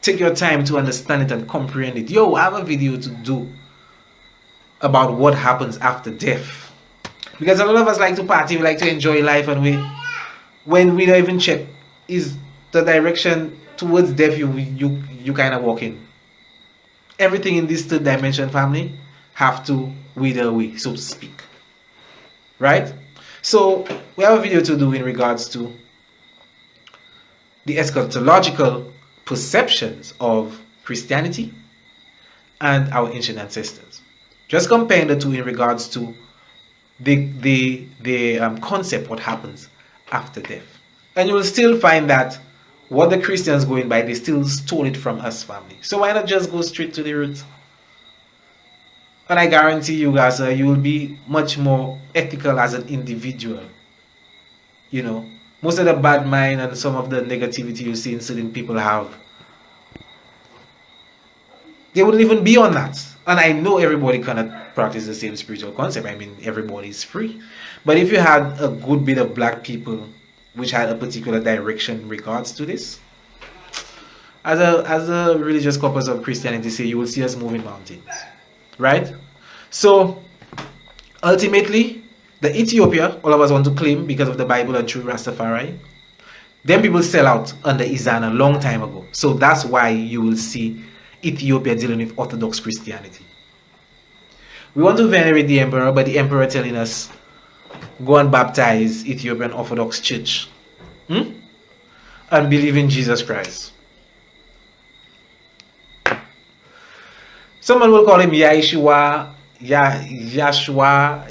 take your time to understand it and comprehend it. Yo, I have a video to do about what happens after death. Because a lot of us like to party, we like to enjoy life, and when we don't even check, is the direction towards death you kind of walk in. Everything in this third dimension, family, have to wither away, so to speak. Right? So we have a video to do in regards to the eschatological perceptions of Christianity and our ancient ancestors. Just comparing the two in regards to the concept what happens after death. And you will still find that what the Christians going by, they still stole it from us, family. So why not just go straight to the root? And I guarantee you guys, you will be much more ethical as an individual. You know, most of the bad mind and some of the negativity you see in certain people have, they wouldn't even be on that. And I know everybody cannot practice the same spiritual concept. I mean, everybody is free. But if you had a good bit of black people which had a particular direction in regards to this, as a religious corpus of Christianity say, you will see us moving mountains. Right? So, ultimately, the Ethiopia, all of us want to claim because of the Bible and true Rastafari, then people sell out under Izan a long time ago. So that's why you will see Ethiopia dealing with Orthodox Christianity. We want to venerate the emperor, but the emperor telling us, go and baptize Ethiopian Orthodox Church. And believe in Jesus Christ. Someone will call him Yahshua, Joshua,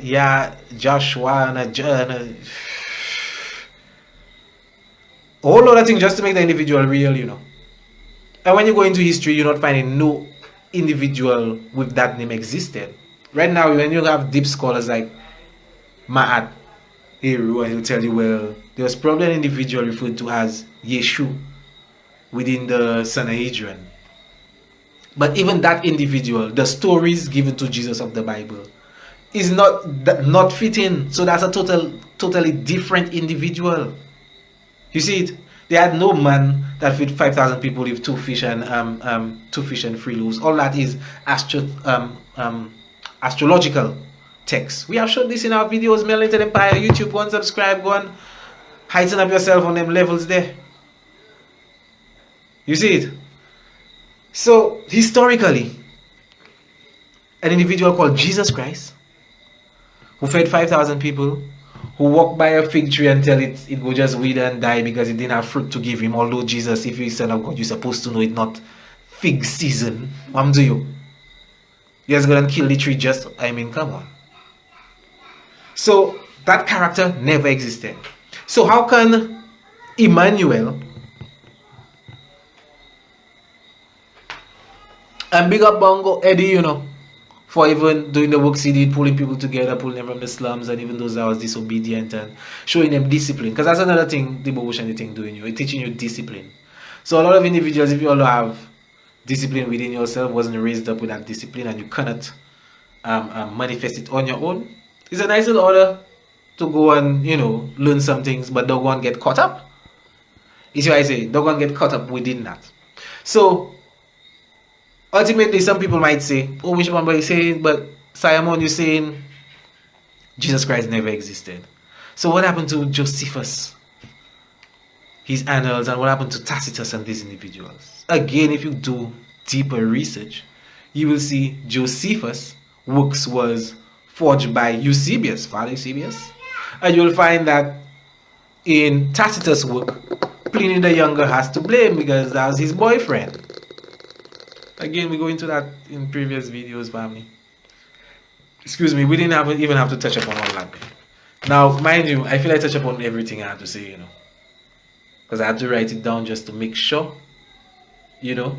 and a whole lot of things just to make the individual real, you know. And when you go into history, you're not finding no individual with that name existed. Right now, when you have deep scholars like Ma'at Eru, and he'll tell you, well, there was probably an individual referred to as Yeshu within the Sanhedrin. But even that individual, the stories given to Jesus of the Bible, is not fitting. So that's a totally different individual. You see it? They had no man that fed 5,000 people with two fish and 3 loaves. All that is astrological text. We have shown this in our videos. Melanated Empire, YouTube. Go and subscribe. Go and heighten up yourself on them levels there. You see it? So, historically, an individual called Jesus Christ, who fed 5,000 people, who walked by a fig tree until it would just wither and die because it didn't have fruit to give him. Although Jesus, if you're son of God, you're supposed to know it not fig season. What do you? You guys gonna kill the tree just, I mean, come on. So that character never existed. So how can Emmanuel and big up Bongo Eddie, you know, for even doing the works he did, pulling people together, pulling them from the slums, and even those that was disobedient, and showing them discipline. Because that's another thing the BOBOSHANTI thing doing you, it's teaching you discipline. So a lot of individuals, if you all have discipline within yourself, wasn't raised up with that discipline, and you cannot manifest it on your own, it's a nice little order to go and, you know, learn some things, but don't go and get caught up. You see what I say? Don't go and get caught up within that. So ultimately, some people might say, oh, which one is saying, but Simon, you're saying Jesus Christ never existed. So what happened to Josephus, his annals, and what happened to Tacitus and these individuals? Again, if you do deeper research, you will see Josephus' works was forged by Eusebius, Father Eusebius. And you'll find that in Tacitus' work, Pliny the Younger has to blame because that was his boyfriend. Again, we go into that in previous videos, family. Excuse me, we didn't even have to touch upon all that. Now, mind you, I feel I touch upon everything I had to say, you know. Because I had to write it down just to make sure, you know.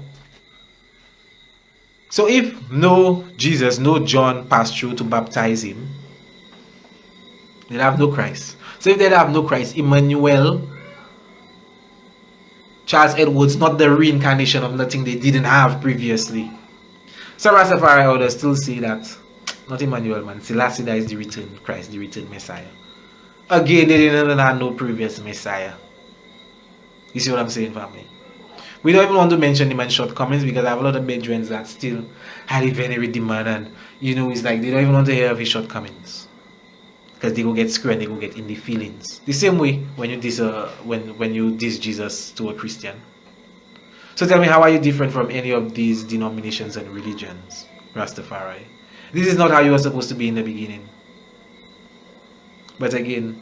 So if no Jesus, no John passed through to baptize him, they'll have no Christ. So if they have no Christ, Emmanuel, Charles Edwards, not the reincarnation of nothing they didn't have previously. Some Rastafari others still say that, not Emmanuel, man, Selassie is the returned Christ, the returned Messiah. Again, they didn't have no previous Messiah. You see what I'm saying, family? We don't even want to mention the man's shortcomings because I have a lot of bedrooms that still highly venerate the man, and you know, it's like they don't even want to hear of his shortcomings. Because they go get screwed and they go get in the feelings. The same way when you diss when you diss Jesus to a Christian. So tell me, how are you different from any of these denominations and religions, Rastafari? This is not how you were supposed to be in the beginning. But again,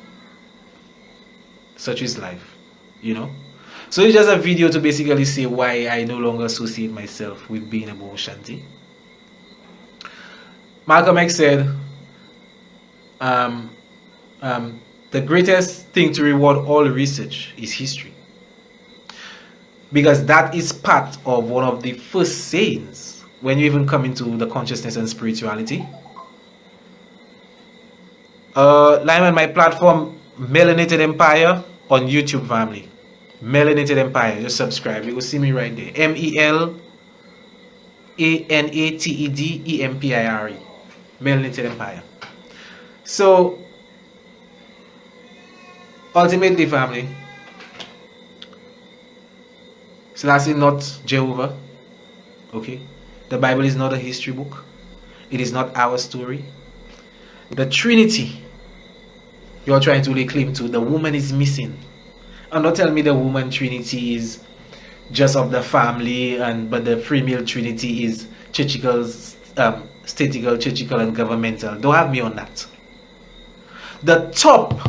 such is life, you know. So it's just a video to basically say why I no longer associate myself with being a BOBOSHANTI. Malcolm X said, the greatest thing to reward all research is history, because that is part of one of the first sayings when you even come into the consciousness and spirituality. Lyman, my platform, Melanated Empire on YouTube, family. Melanated Empire, just subscribe, you will see me right there. MELANATED EMPIRE, Melanated Empire. So ultimately, family, Selassie not Jehovah. Okay, the Bible is not a history book. It is not our story. The Trinity you're trying to lay claim to, the woman is missing. And don't tell me the woman Trinity is just of the family, but the female Trinity is churchical, statical, churchical, and governmental. Don't have me on that. The top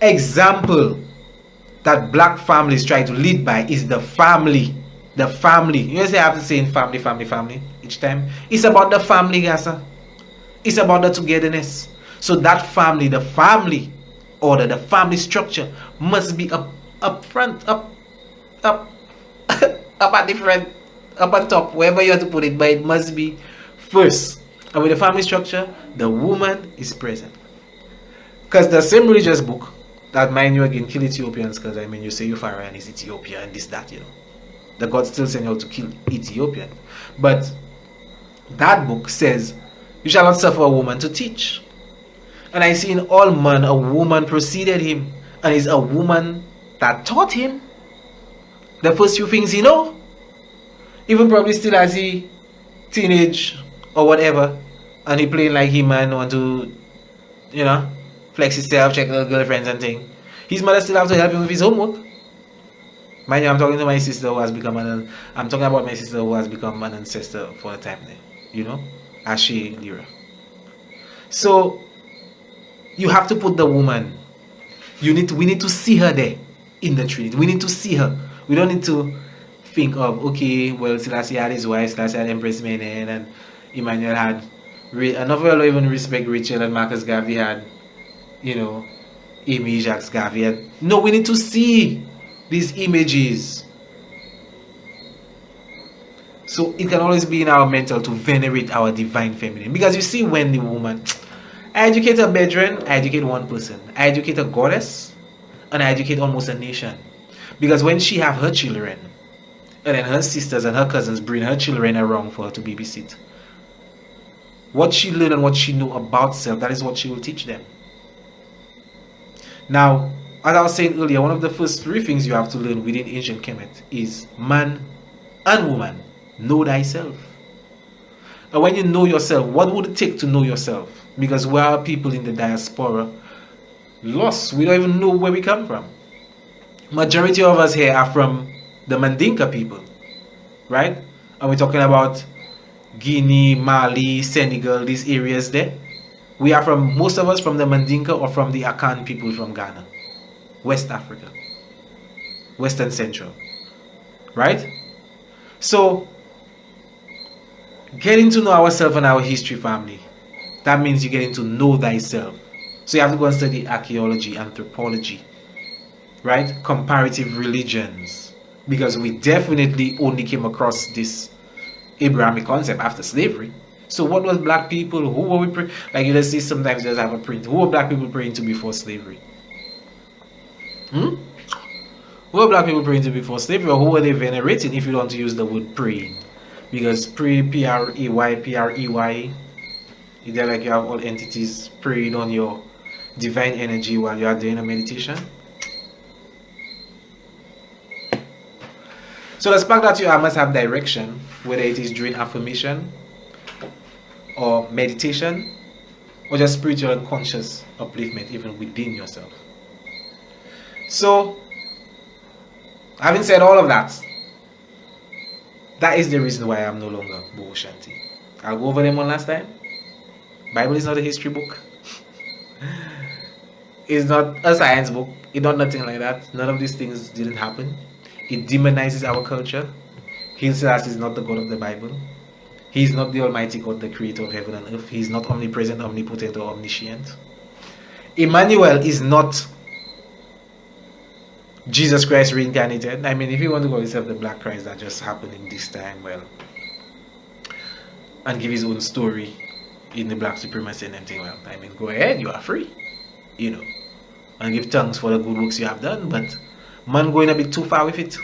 example that black families try to lead by is the family. The family. You know, say I have to say family, family, family each time. It's about the family, guys. It's about the togetherness. So that family, the family order, the family structure must be up front, up at different, up on top, wherever you have to put it, but it must be first. And with the family structure, the woman is present. Because the same religious book that, mind you, again, kill Ethiopians, because I mean, you say Euphorian is Ethiopia and this, that, you know. The God still send you to kill Ethiopian. But that book says, you shall not suffer a woman to teach. And I see in all men, a woman preceded him. And it's a woman that taught him the first few things he know. Even probably still as he teenage or whatever. And he playing like him and want to, you know, flex himself, check little girlfriends and thing. His mother still have to help him with his homework. Mind you, I'm talking to my sister who has become I'm talking about my sister who has become an ancestor for a time there. You know? Ashe Lira. So you have to put the woman. We need to see her there in the Trinity. We need to see her. We don't need to think of, okay, well, Selassie had his wife, Selassie had Empress Menen, and Emmanuel had, enough of even respect Rachel and Marcus Garvey had, you know, Amy Jacques Garvey had. No, we need to see these images. So it can always be in our mental to venerate our divine feminine. Because you see, when the woman, I educate a bedroom, I educate one person. I educate a goddess, and I educate almost a nation. Because when she have her children, and then her sisters and her cousins bring her children around for her to babysit, what she learn and what she know about self, that is what she will teach them. Now, as I was saying earlier, one of the first 3 things you have to learn within ancient Kemet is man and woman. Know thyself. And when you know yourself, what would it take to know yourself? Because we are people in the diaspora lost. We don't even know where we come from. Majority of us here are from the Mandinka people, right? And we're talking about Guinea, Mali, Senegal, these areas there. We are from, most of us, from the Mandinka or from the Akan people from Ghana, West Africa, Western Central, right? So, getting to know ourselves and our history, family, that means you're getting to know thyself. So you have to go and study archaeology, anthropology, right? Comparative religions. Because we definitely only came across this Abrahamic concept after slavery. So what was black people? Who were we praying? Like you just see sometimes just have a print. Who were black people praying to before slavery? Who were black people praying to before slavery? Or who were they venerating, if you don't want to use the word praying? Because pray, P-R-E-Y, P-R-E-Y, is there like you have all entities praying on your divine energy while you are doing a meditation? So the spark that you are must have direction, whether it is during affirmation or meditation or just spiritual and conscious upliftment even within yourself. So, having said all of that, that is the reason why I'm no longer BOBOSHANTI. I'll go over them one last time. Bible is not a history book. It's not a science book. It's not nothing like that. None of these things didn't happen. It demonizes our culture. He says is not the God of the Bible. He is not the Almighty God, the creator of heaven and earth. He is not omnipresent, omnipotent, or omniscient. Emmanuel is not Jesus Christ reincarnated. I mean, if you want to call yourself the Black Christ that just happened in this time, well, and give his own story in the black supremacy and everything, well, I mean, go ahead, you are free, you know, and give thanks for the good works you have done, but man going a bit too far with it.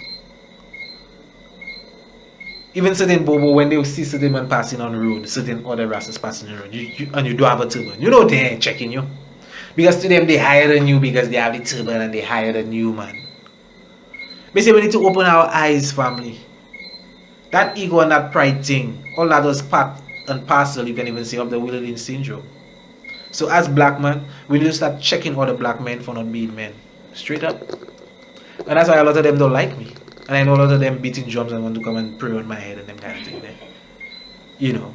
Even certain Bobo, when they see certain man passing on the road, certain other Rastas passing on the road, and you don't have a turban, you know they ain't checking you. Because to them, they hire a new because they have the turban and they hired a new man. Basically, we need to open our eyes, family. That ego and that pride thing, all that was part and parcel, you can even say, of the Willardin syndrome. So as black men, we need to start checking other black men for not being men. Straight up. And that's why a lot of them don't like me. And I know a lot of them beating drums and want to come and pray on my head and them kind of thing there. You know.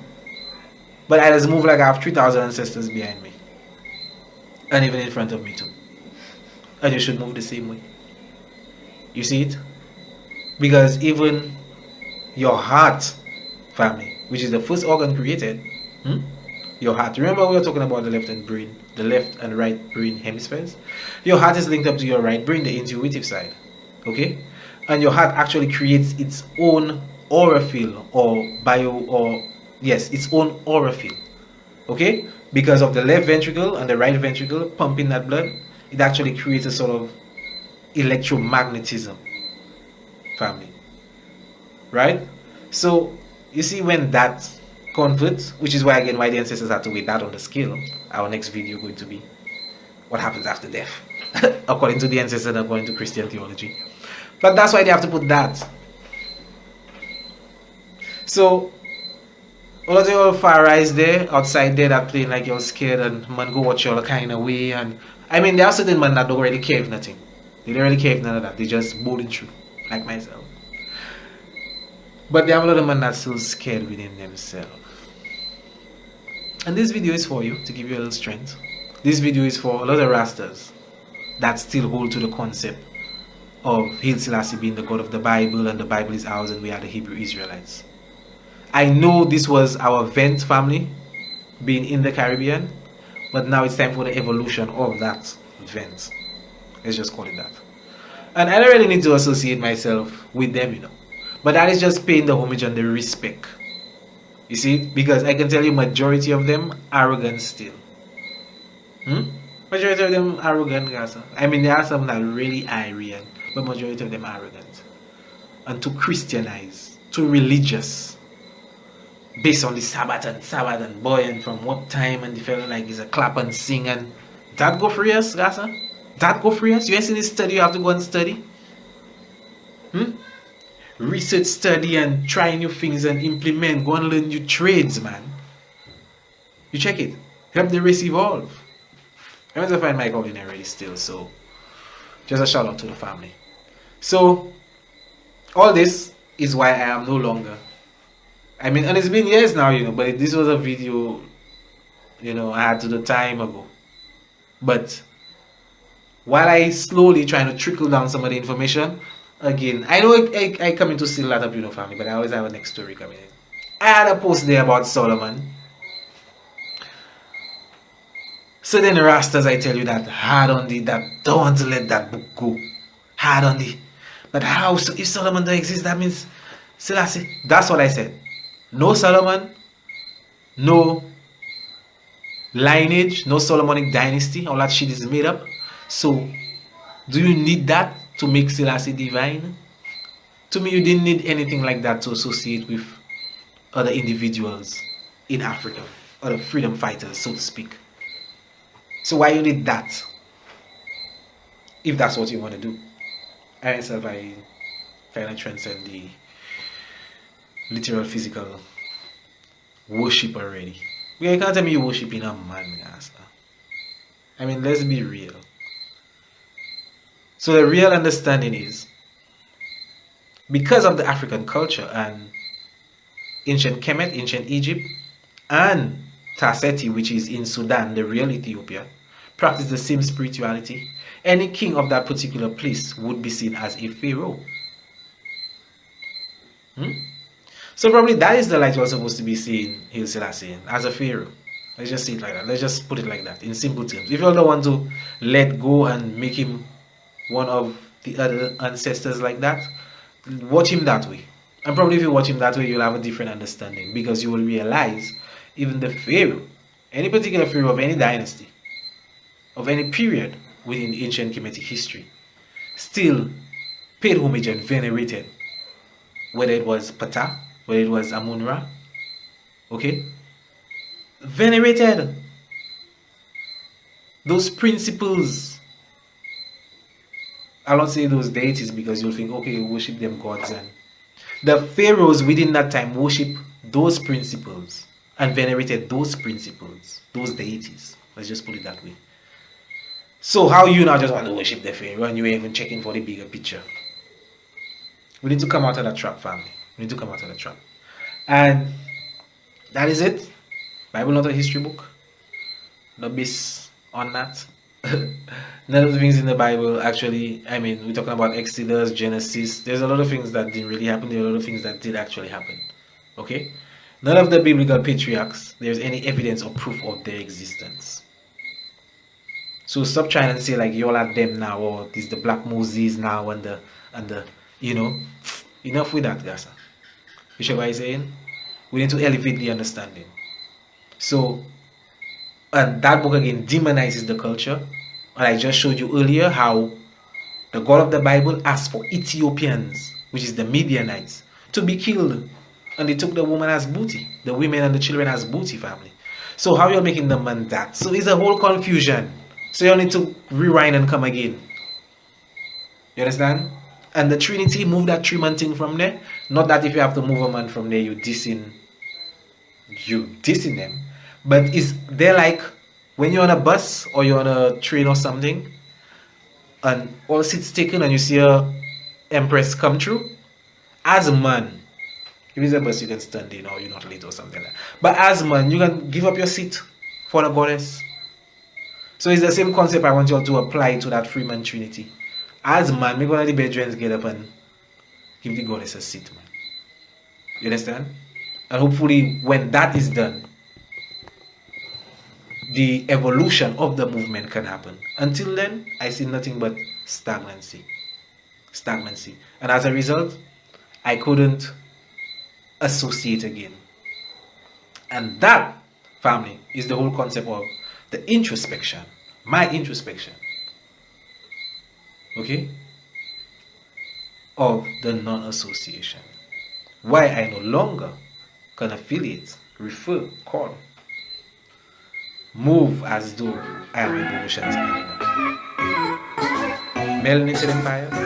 But I just move like I have 3,000 ancestors behind me. And even in front of me too. And you should move the same way. You see it? Because even your heart, family, which is the first organ created, your heart. Remember we were talking about the left and right brain hemispheres? Your heart is linked up to your right brain, the intuitive side. Okay? And your heart actually creates its own aura field its own aura field. Okay? Because of the left ventricle and the right ventricle pumping that blood, it actually creates a sort of electromagnetism, family. Right? So, you see when that converts, which is why again why the ancestors had to weigh that on the scale. Our next video going to be what happens after death. According to the ancestors and according to Christian theology. But that's why they have to put that. So, all of the old far eyes there, outside there, that playing like you're scared and man go watch you all kind of way. And I mean, there are certain men that don't really care if nothing. They don't really care if none of that. They just bowling through, like myself. But there are a lot of men that's still scared within themselves. And this video is for you, to give you a little strength. This video is for a lot of Rastas that still hold to the concept of Haile Selassie being the God of the Bible and the Bible is ours and we are the Hebrew Israelites. I know this was our vent family being in the Caribbean, but now it's time for the evolution of that vent. Let's just call it that. And I don't really need to associate myself with them, you know. But that is just paying the homage and the respect. You see? Because I can tell you majority of them arrogant still. Majority of them arrogant, guys. I mean, there are some that are really Aryan, but majority of them arrogant. And to Christianize, to religious. Based on the Sabbath and boy and from what time and the fellow like is a clap and sing and that go free us, guys. That go free us. You ain't seen this study, you have to go and study. Research, study and try new things and implement. Go and learn new trades, man. You check it. Help the race evolve. I want to find my calling already still, so just a shout out to the family. So all this is why I am no longer, I mean, and it's been years now, you know, but this was a video, you know, I had to do time ago. But while I slowly trying to trickle down some of the information, again, I know I come into still a lot of, you know, family, but I always have a next story coming in. I had a post there about Solomon. So then the Rastas, I tell you that hard on the, that don't want to let that book go. Hard on the. But how, so if Solomon don't exist, that means Selassie. That's what I said. No Solomon, no lineage, no Solomonic dynasty. All that shit is made up. So, do you need that to make Selassie divine? To me, you didn't need anything like that to associate with other individuals in Africa, other freedom fighters, so to speak. So why you need that? If that's what you want to do. I myself, I kind of transcend the literal physical worship already. You can't tell me you're worshiping a man, guys. I mean, let's be real. So the real understanding is, because of the African culture and ancient Kemet, ancient Egypt, and Tarseti, which is in Sudan, the real Ethiopia, practice the same spirituality, any king of that particular place would be seen as a pharaoh. So probably that is the light you're supposed to be seeing Haile Selassie as a pharaoh. Let's just see it like that. Let's just put it like that, in simple terms. If you don't want to let go and make him one of the other ancestors like that, watch him that way. And probably if you watch him that way, you'll have a different understanding, because you will realize even the pharaoh, any particular pharaoh of any dynasty, of any period within ancient Kemetic history, still paid homage and venerated, whether it was Ptah, whether it was Amun-Ra, okay? Venerated those principles. I'll not say those deities, because you'll think, okay, you worship them gods, and the pharaohs within that time worship those principles and venerated those principles, those deities. Let's just put it that way. So how you now just want to worship the pharaoh and you ain't even checking for the bigger picture? We need to come out of that trap, family. We need to come out of the trap. And that is it. Bible not a history book. No base on that. None of the things in the Bible actually, I mean, we're talking about Exodus, Genesis. There's a lot of things that didn't really happen. There are a lot of things that did actually happen. Okay? None of the biblical patriarchs, there's any evidence or proof of their existence. So stop trying to say like you're at them now, or this the Black Moses now, and the you know, enough with that, guys. You see what I'm saying? We need to elevate the understanding. So, and that book again demonizes the culture. And I just showed you earlier how the God of the Bible asked for Ethiopians, which is the Midianites, to be killed. And they took the woman as booty, the women and the children as booty, family. So how you're making the man that? So it's a whole confusion. So you need to rewind and come again. You understand? And the Trinity, move that three-man thing from there. Not that if you have to move a man from there, you dissing them. But is they're like when you're on a bus or you're on a train or something, and all seats taken, and you see a empress come through. As a man, if it's a bus, you can stand in, or you're not late or something like that. But as a man, you can give up your seat for the goddess. So it's the same concept I want you all to apply to that Freeman Trinity. As man, me go to the bedrooms, get up and give the goddess a seat, man. You understand? And hopefully, when that is done, the evolution of the movement can happen. Until then, I see nothing but stagnancy. Stagnancy. And as a result, I couldn't associate again. And that, family, is the whole concept of the introspection. My introspection. Okay? Of the non-association. Why I no longer can affiliate, refer, call, move as though I am a BOBOSHANTI anymore. Melanated Empire.